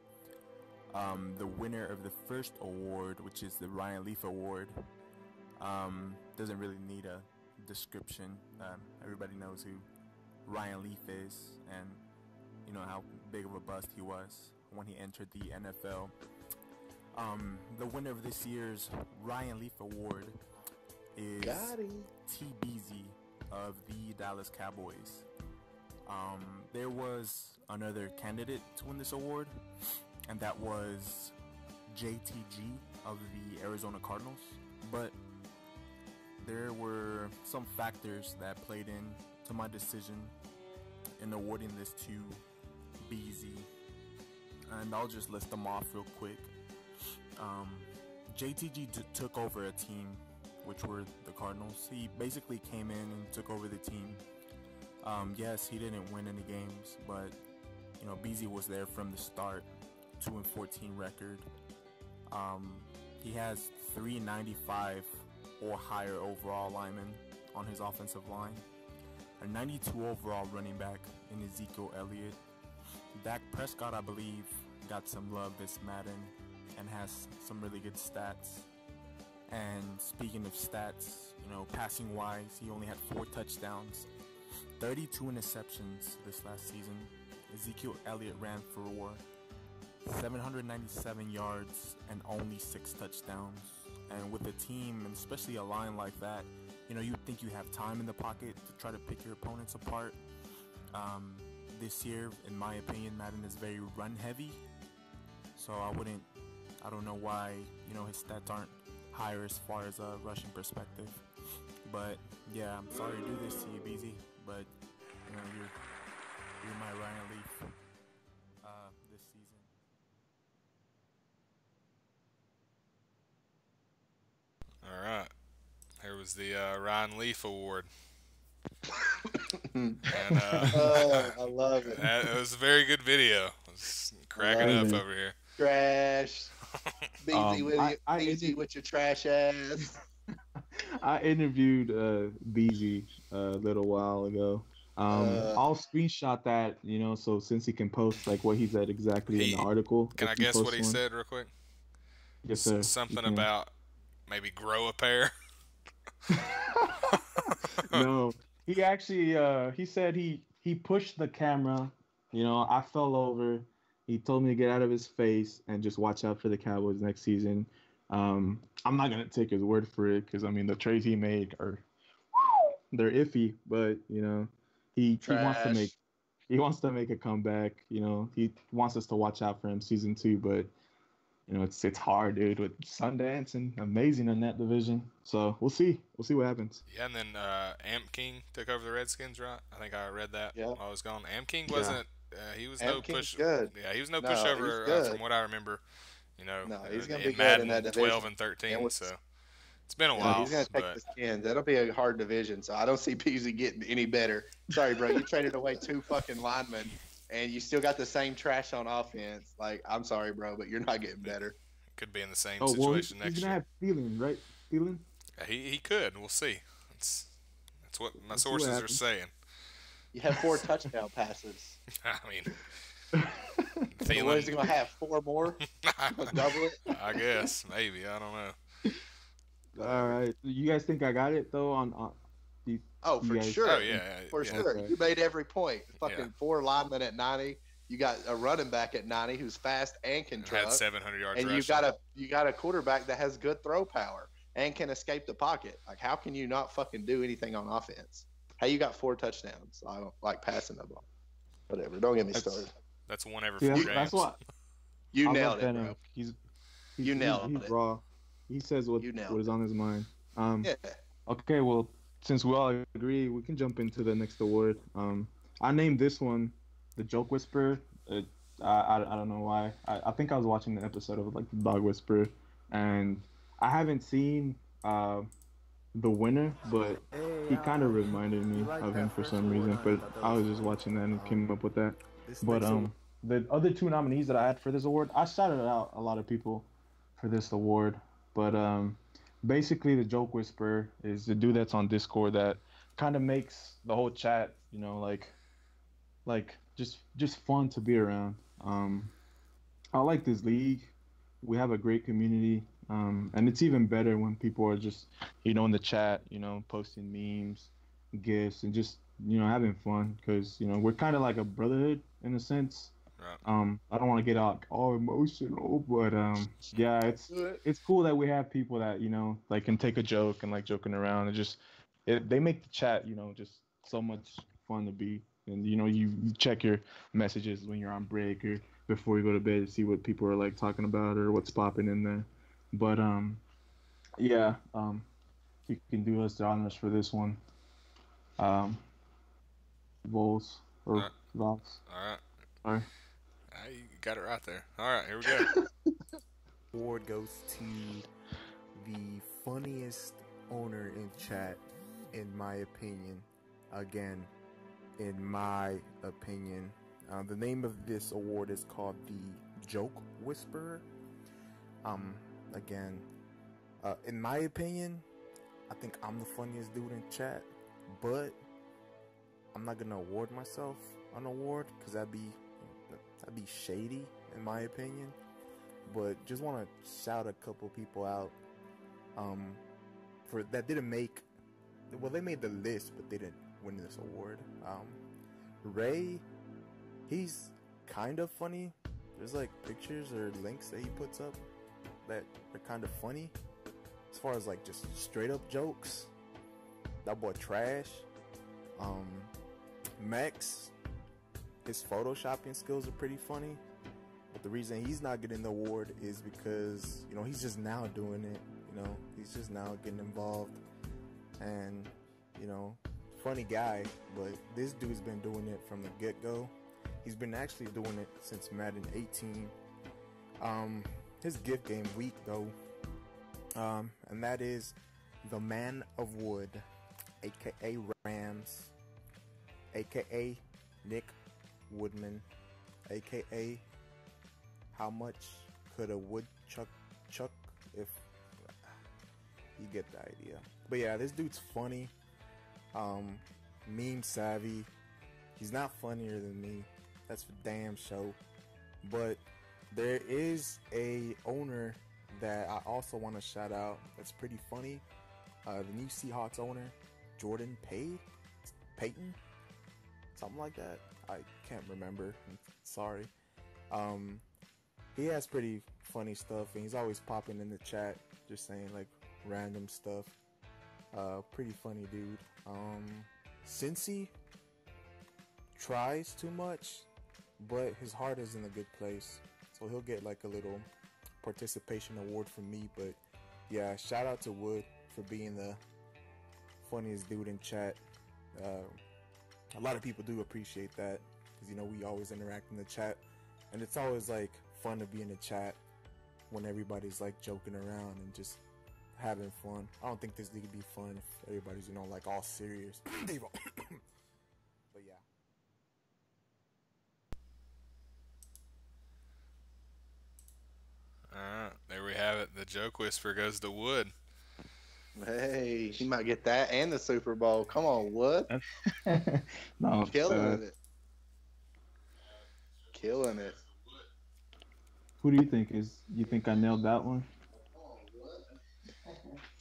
the winner of the first award, which is the Ryan Leaf Award. Doesn't really need a description. Everybody knows who Ryan Leaf is, and how big of a bust he was when he entered the NFL. The winner of this year's Ryan Leaf Award is TBZ of the Dallas Cowboys. There was another candidate to win this award, and that was JTG of the Arizona Cardinals, but there were some factors that played into my decision in awarding this to BZ, and I'll just list them off real quick. JTG took over a team, which were the Cardinals. He basically came in and took over the team. Yes, he didn't win any games, but BZ was there from the start. 2-14 record. He has 395 or higher overall linemen on his offensive line, a 92 overall running back in Ezekiel Elliott. Dak Prescott, I believe, got some love this Madden and has some really good stats. And speaking of stats, passing wise, he only had 4 touchdowns, 32 interceptions this last season. Ezekiel Elliott ran for 797 yards and only 6 touchdowns. And with a team, and especially a line like that, you think you have time in the pocket to try to pick your opponents apart. This year, in my opinion, Madden is very run heavy. So I don't know why, his stats aren't higher as far as a rushing perspective. But yeah, I'm sorry to do this to you, BZ, but you're my Ryan Leaf this season. All right, here was the Ryan Leaf Award. And, I love it. It was a very good video. I was cracking up over here. Trash. BZ with your trash ass. I interviewed BZ a little while ago. I'll screenshot that, so since he can post like what he said exactly in the article. Can I guess what he said real quick? Yes, sir. Something about maybe grow a pair. No, he actually he said he pushed the camera. I fell over. He told me to get out of his face and just watch out for the Cowboys next season. I'm not gonna take his word for it because the trades he made they're iffy, but he wants to make a comeback. He wants us to watch out for him season 2, but it's hard, dude, with Sundance and amazing in that division. So we'll see what happens. Yeah, and then Amp King took over the Redskins, right? I think I read that while I was gone. Amp King wasn't. He was Amp no King's push. good. Yeah, he was no pushover from what I remember. No, he's gonna be good Madden in that 12 division. and 13. So It's been a Yeah, while, he's gonna take but the Skins. That'll be a hard division, so I don't see Beasley getting any better. Sorry, bro. You traded away 2 fucking linemen, and you still got the same trash on offense. Like, I'm sorry, bro, but you're not getting better. could be in the same Oh well, situation he's next gonna year. have Thielen, right? Thielen. He could. We'll see. That's what my We'll see what sources are happens. saying. You have 4 touchdown passes. I mean, So what is he Thielen. gonna have? 4 more? Double it? I guess maybe. I don't know. All right. You guys think I got it though? You, Oh, you for guys- sure. Oh yeah, For yeah. sure. Okay. You made every point. Fucking Yeah. 4 linemen at 90. You got a running back at 90 who's fast and can Had truck. 700 yards And rushing. you got a quarterback that has good throw power and can escape the pocket. Like, how can you not fucking do anything on offense? How you got 4 touchdowns? I don't like passing the ball. Whatever. Don't get me started. That's one every See, 4 that's, games. that's what You I nailed love it, Denim. bro. He's nailed he's it. raw. He says what You nailed what is on his mind. Yeah. Okay, well, since we all agree, we can jump into the next award. I named this one the Joke Whisperer. I don't know why. I think I was watching the episode of like the Dog Whisperer, and I haven't seen the winner, but he kind of reminded me of him for some reason. But I was just watching that and came up with that. But the other 2 nominees that I had for this award, I shouted out a lot of people for this award, but basically the Joke Whisperer is the dude that's on Discord that kind of makes the whole chat, you know, like just fun to be around. I like this league. We have a great community, and it's even better when people are just, you know, in the chat, you know, posting memes, gifs, and just, you know, having fun, because, you know, we're kind of like a brotherhood in a sense. Right. I don't want to get all emotional, but yeah, it's cool that we have people that, you know, like can take a joke and like joking around and just they make the chat, you know, just so much fun to be. And you know, you check your messages when you're on break or before you go to bed to see what people are like talking about or what's popping in there. But yeah, you can do us the honors for this one. Vols or Alright. Vols. All right. Sorry. You got it right there. All right, here we go. Award goes to the funniest owner in chat, in my opinion. Again, in my opinion. The name of this award is called the Joke Whisperer. Again, in my opinion, I think I'm the funniest dude in chat, but I'm not gonna award myself an award because that'd be shady in my opinion. But just want to shout a couple people out for that didn't make, well, they made the list but they didn't win this award. Ray, he's kind of funny. There's like pictures or links that he puts up that are kind of funny as far as like just straight up jokes. That boy trash. Mex, his photoshopping skills are pretty funny, but the reason he's not getting the award is because, you know, he's just now doing it. You know, he's just now getting involved, and, you know, funny guy, but this dude's been doing it from the get-go. He's been actually doing it since Madden 18. His gift game week though, and that is the Man of Wood, aka Rams, aka Nick Woodman, aka how much could a woodchuck chuck if you get the idea. But yeah, this dude's funny, meme savvy. He's not funnier than me, that's for damn show. But there is a owner that I also want to shout out that's pretty funny. The new Seahawks owner, Jordan Payton, something like that. I can't remember. I'm sorry. He has pretty funny stuff, and he's always popping in the chat, just saying like random stuff. Pretty funny dude. Cincy tries too much, but his heart is in a good place, so he'll get like a little participation award from me. But yeah, shout out to Wood for being the funniest dude in chat. A lot of people do appreciate that, because, you know, we always interact in the chat, and it's always like fun to be in the chat when everybody's like joking around and just having fun. I don't think this league would be fun if everybody's, you know, like all serious. But yeah. Alright, there we have it. The joke whisper goes to Wood. Hey, he might get that and the Super Bowl. Come on, Wood. No, Killing it. Killing it. who do you think is? You think I nailed that one?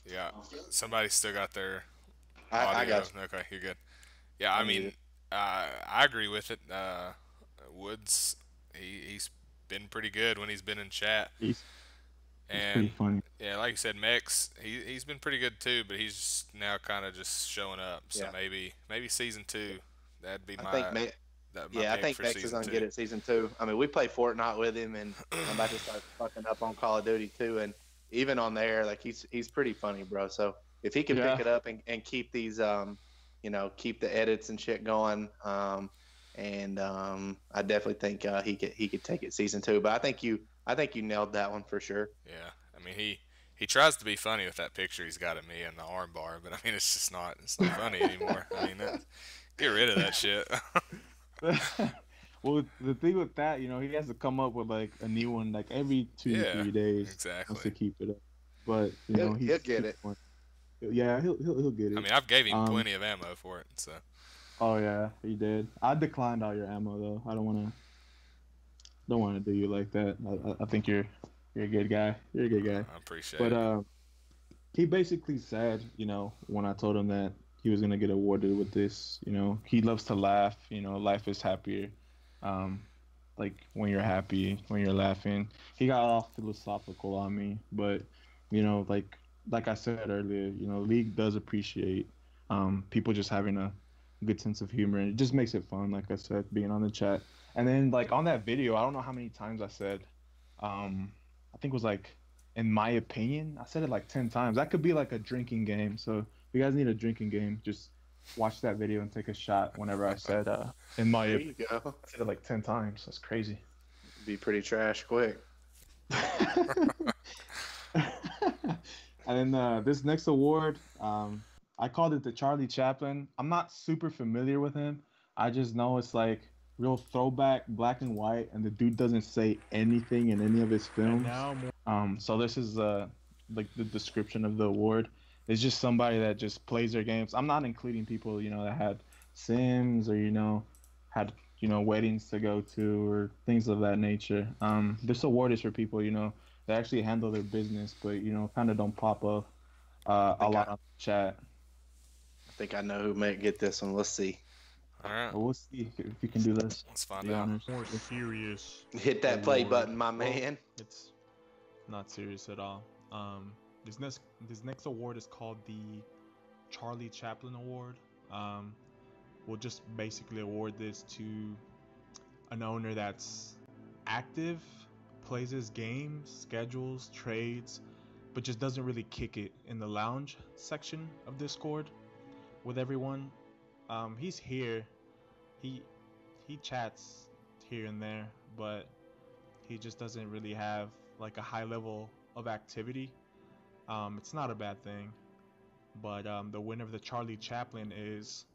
Yeah, somebody still got their I audio. got you. Okay, you're good. Yeah, I mean, I agree with it. Woods, he's been pretty good when he's been in chat. He's And pretty funny. yeah, like you said, Mex, he's been pretty good too, but he's now kind of just showing up. So Yeah. maybe season 2, that'd be I my think I pick think for Mex is season gonna 2. get it season 2. I mean, we play Fortnite with him, and I'm about to start fucking up on Call of Duty too. And even on there, like he's pretty funny, bro. So if he can Yeah. pick it up and keep these, keep the edits and shit going, I definitely think he could take it season 2. But I think you nailed that one for sure. Yeah, I mean he tries to be funny with that picture he's got of me in the arm bar, but I mean it's not funny anymore. I mean get rid of that shit. Well, the thing with that, he has to come up with like a new one like every 2-3 days. Exactly. Just to keep it up. But He'll he'll get it. Yeah, he'll get it. I mean I've gave him plenty of ammo for it, so. Oh yeah, he did. I declined all your ammo though. I don't wanna do you like that. I think you're a good guy. You're a good guy. I appreciate But it. he basically said, when I told him that he was gonna get awarded with this, he loves to laugh. Life is happier. Like when you're happy, when you're laughing. He got all philosophical on me, but like I said earlier, League does appreciate people just having a good sense of humor, and it just makes it fun. Like I said, being on the chat, and then like on that video, I don't know how many times I said, I think it was like, in my opinion, I said it like 10 times. That could be like a drinking game. So if you guys need a drinking game, just watch that video and take a shot whenever I said, in my There opinion. you go. I said it like 10 times. That's crazy. Be pretty trash quick. And then this next award, I called it the Charlie Chaplin. I'm not super familiar with him. I just know it's like real throwback, black and white, and the dude doesn't say anything in any of his films. So this is like the description of the award. It's just somebody that just plays their games. I'm not including people that had Sims or had weddings to go to or things of that nature. This award is for people that actually handle their business, but kind of don't pop up a lot on the chat. I think I know who might get this one. Let's see. All right. Well, we'll see if you can do this. Let's find out. More serious. Hit that play button, my man. It's not serious at all. This next award is called the Charlie Chaplin Award. We'll just basically award this to an owner that's active, plays his games, schedules, trades, but just doesn't really kick it in the lounge section of Discord with everyone. He's here. He chats here and there, but he just doesn't really have like a high level of activity. It's not a bad thing, but the winner of the Charlie Chaplin is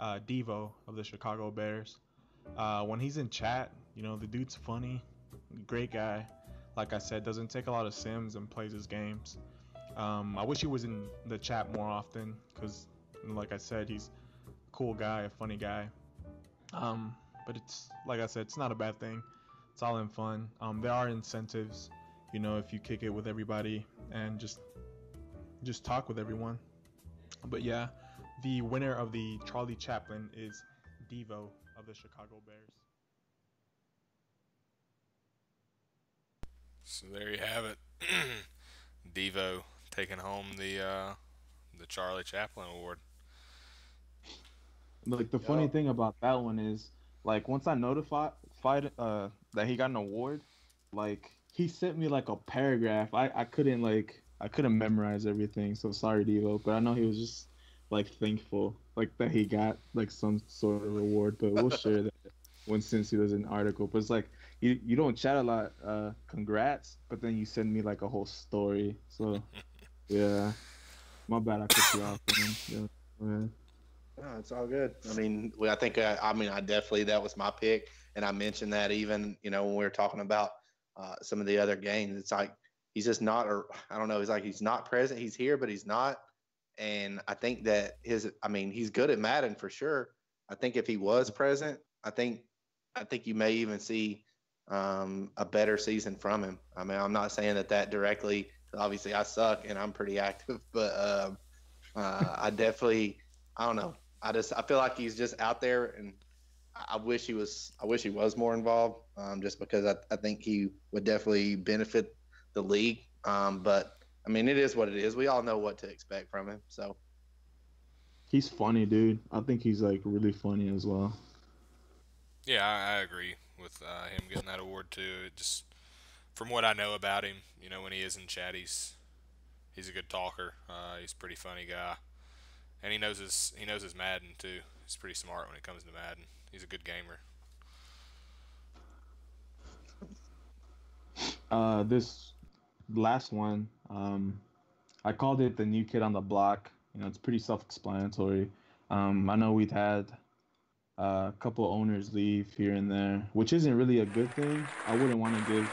Devo of the Chicago Bears. When he's in chat, the dude's funny, great guy. Like I said, doesn't take a lot of Sims and plays his games. I wish he was in the chat more often because, like I said, he's a cool guy, a funny guy. But it's like I said, it's not a bad thing. It's all in fun. There are incentives, if you kick it with everybody and just talk with everyone. But yeah, the winner of the Charlie Chaplin is Devo of the Chicago Bears. So there you have it. Devo taking home the Charlie Chaplin Award. Like the funny thing about that one is, like once I notified that he got an award, like he sent me like a paragraph. I couldn't memorize everything, so sorry Devo, but I know he was just like thankful like that he got like some sort of reward. But we'll share that since he was in the article. But it's like you don't chat a lot. Congrats, but then you send me like a whole story. So Yeah, my bad. I cut you off. Man. Yeah, go ahead. No, it's all good. I mean, I think I definitely that was my pick, and I mentioned that even when we were talking about some of the other games. It's like he's just not, or I don't know. It's like he's not present. He's here, but he's not. And I think that he's good at Madden for sure. I think if he was present, I think you may even see a better season from him. I mean, I'm not saying that directly. Obviously, I suck and I'm pretty active, but I definitely, I don't know. I feel like he's just out there, and I wish he was. I wish he was more involved, just because I think he would definitely benefit the league. But I mean, it is what it is. We all know what to expect from him. So He's funny, dude. I think he's like really funny as well. Yeah, I agree with him getting that award too. It just from what I know about him, when he is in chat, he's a good talker. He's a pretty funny guy, and he knows his Madden too. He's pretty smart when it comes to Madden. He's a good gamer. This last one, I called it the new kid on the block. It's pretty self-explanatory. I know we've had a couple of owners leave here and there, which isn't really a good thing. I wouldn't want to give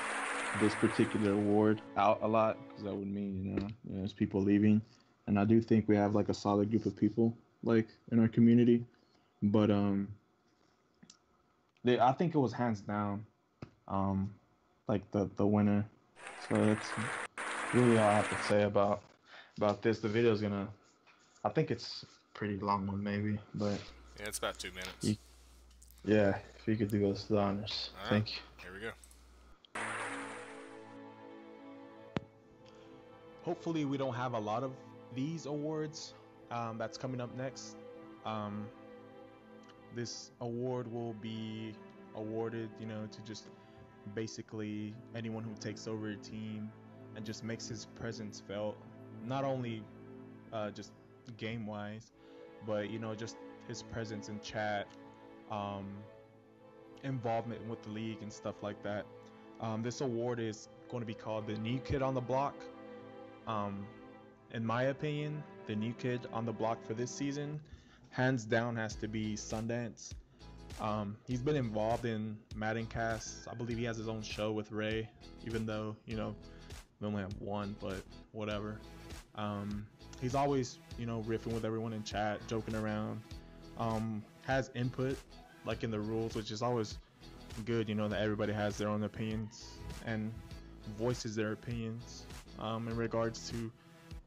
this particular award out a lot because that would mean there's people leaving, and I do think we have like a solid group of people like in our community, but I think it was hands down, um, like the winner. So that's really all I have to say about this. The video's gonna, I think it's a pretty long one maybe, but Yeah, it's about 2 minutes. you, yeah, if you could do us the honors, All right, thank you. here we go. Hopefully, we don't have a lot of these awards. That's coming up next. Um, this award will be awarded, to just basically anyone who takes over a team and just makes his presence felt, not only just game wise, but just his presence in chat, um, involvement with the league and stuff like that. This award is going to be called the New Kid on the Block. Um, in my opinion, the new kid on the block for this season, hands down, has to be Sundance. He's been involved in MaddenCast. I believe he has his own show with Ray, even though, we only have one, but whatever. He's always, riffing with everyone in chat, joking around. Has input, like in the rules, which is always good, that everybody has their own opinions and voices their opinions in regards to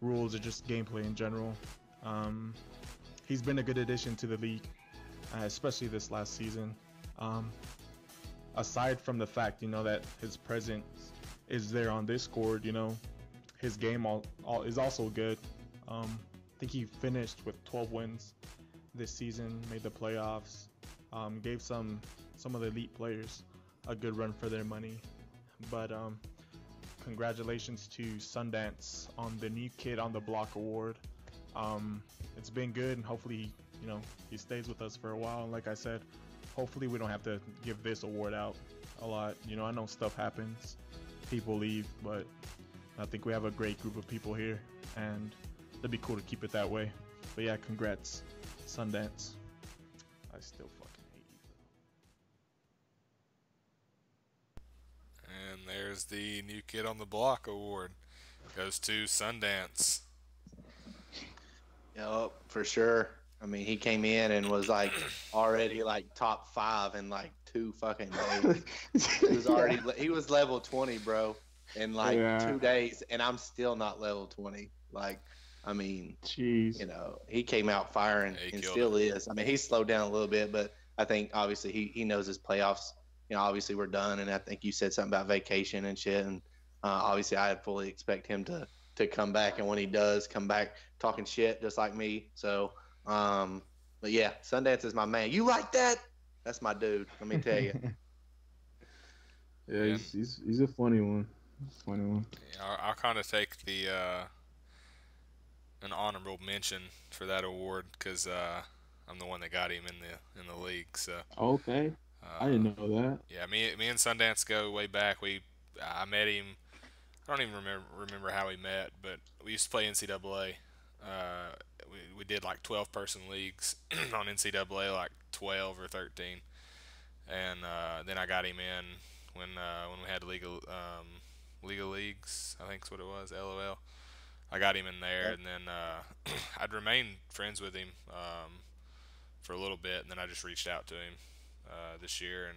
rules or just gameplay in general. He's been a good addition to the league, especially this last season. Aside from the fact, that his presence is there on Discord, his game is also good. I think he finished with 12 wins this season, made the playoffs, gave some of the elite players a good run for their money. But congratulations to Sundance on the New Kid on the Block award. It's been good, and hopefully, he stays with us for a while. And like I said, hopefully we don't have to give this award out a lot. I know stuff happens, people leave, but I think we have a great group of people here, and it'd be cool to keep it that way. But yeah, congrats, Sundance. I still fucking hate you. And there's the New Kid on the Block award. Goes to Sundance. Yep, for sure. I mean, he came in and was like already like top 5 in like 2 fucking days. He was level 20, bro, in like 2 days, and I'm still not level 20. Like, I mean, Jeez. He came out firing and still is. I mean, he's slowed down a little bit, but I think obviously he knows his playoffs. Obviously we're done, and I think you said something about vacation and shit, and obviously I fully expect him to come back, and when he does come back talking shit just like me. So, but yeah, Sundance is my man. You like that? That's my dude. Let me tell you. Yeah, he's a funny one. Yeah, I'll kind of take the an honorable mention for that award because I'm the one that got him in the league. So okay, I didn't know that. Yeah, me and Sundance go way back. I met him. I don't even remember how we met, but we used to play NCAA. We did like 12-person leagues on NCAA, like 12 or 13, and then I got him in when we had League of Leagues, I think is what it was, LOL. I got him in there, Yep. and then I'd remained friends with him for a little bit, and then I just reached out to him this year and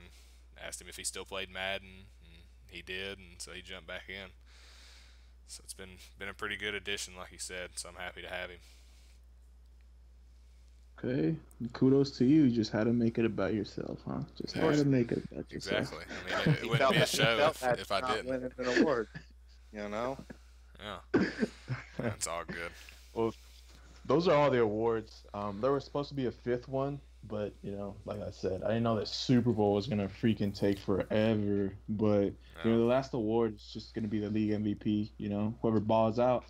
asked him if he still played Madden, and he did, and so he jumped back in. So it's been a pretty good addition, like you said. So I'm happy to have him. Okay, kudos to you. You just had to make it about yourself, huh? Just had to make it about yourself. Exactly. I mean, it wouldn't be a show if I didn't. Winning an award, you know. Yeah, that's all good. Well, those are all the awards. There was supposed to be a fifth one, but like I said, I didn't know that Super Bowl was gonna freaking take forever. But the last award is just gonna be the league MVP. Whoever balls out,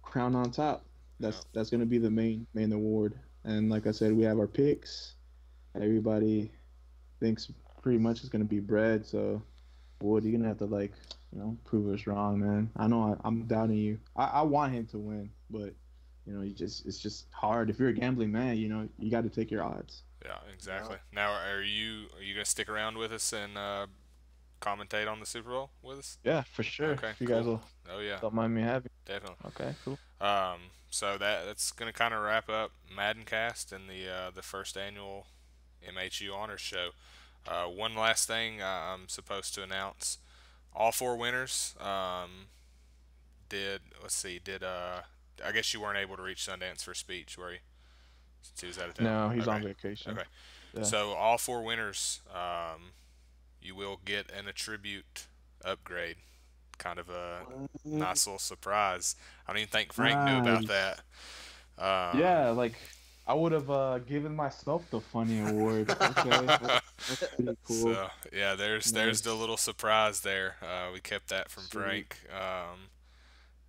crown on top. That's gonna be the main award. And like I said, we have our picks. Everybody thinks pretty much it's gonna be Bread. So, Wood, you're gonna have to prove us wrong, man. I know I'm doubting you. I want him to win, but it's just hard. If you're a gambling man, you got to take your odds. Yeah, exactly. Now, are you gonna stick around with us and commentate on the Super Bowl with us? Yeah, for sure. Okay, you cool. guys will. Oh yeah, Don't mind me having. definitely. Okay, cool. So that's gonna kind of wrap up MaddenCast and the first annual MHU Honors Show. One last thing I'm supposed to announce: all 4 winners did. Let's see. I guess you weren't able to reach Sundance for speech, were you? Since he was out of town. No, he's Okay. on vacation. Okay. Yeah. So all 4 winners, you will get an attribute upgrade. Kind of a nice little surprise. I don't even think Frank knew about that. Yeah, I would have given myself the funny award. Okay, that's pretty cool. So yeah, there's the little surprise there. We kept that from Frank.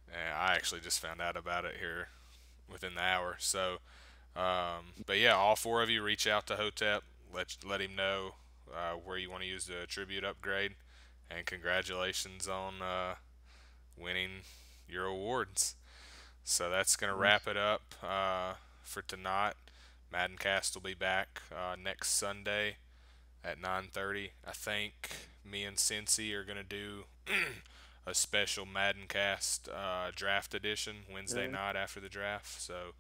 And I actually just found out about it here within the hour. So, but yeah, all 4 of you reach out to Hotep. Let him know where you want to use the tribute upgrade, and congratulations on winning your awards. So that's gonna wrap it up for tonight. MaddenCast will be back next Sunday at 9:30. I think me and Cincy are gonna do a special MaddenCast draft edition Wednesday night after the draft. So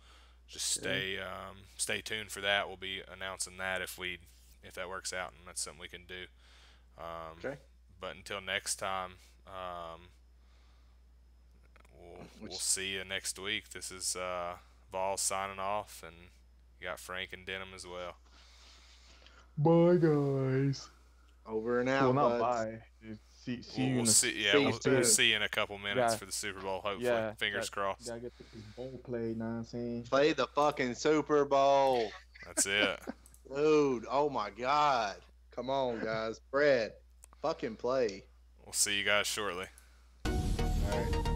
just stay tuned for that. We'll be announcing that if that works out, and that's something we can do. Okay. But until next time, we'll see you next week. This is Vols signing off, and you got Frank and Denim as well. Bye, guys. Over and out. Well, not bye. See you. We'll see you in a couple minutes for the Super Bowl. Hopefully, fingers crossed. Gotta get this bowl played. Know what I'm saying? Play the fucking Super Bowl. That's it. Dude, oh my God. Come on, guys. Brett, fucking play. We'll see you guys shortly. All right.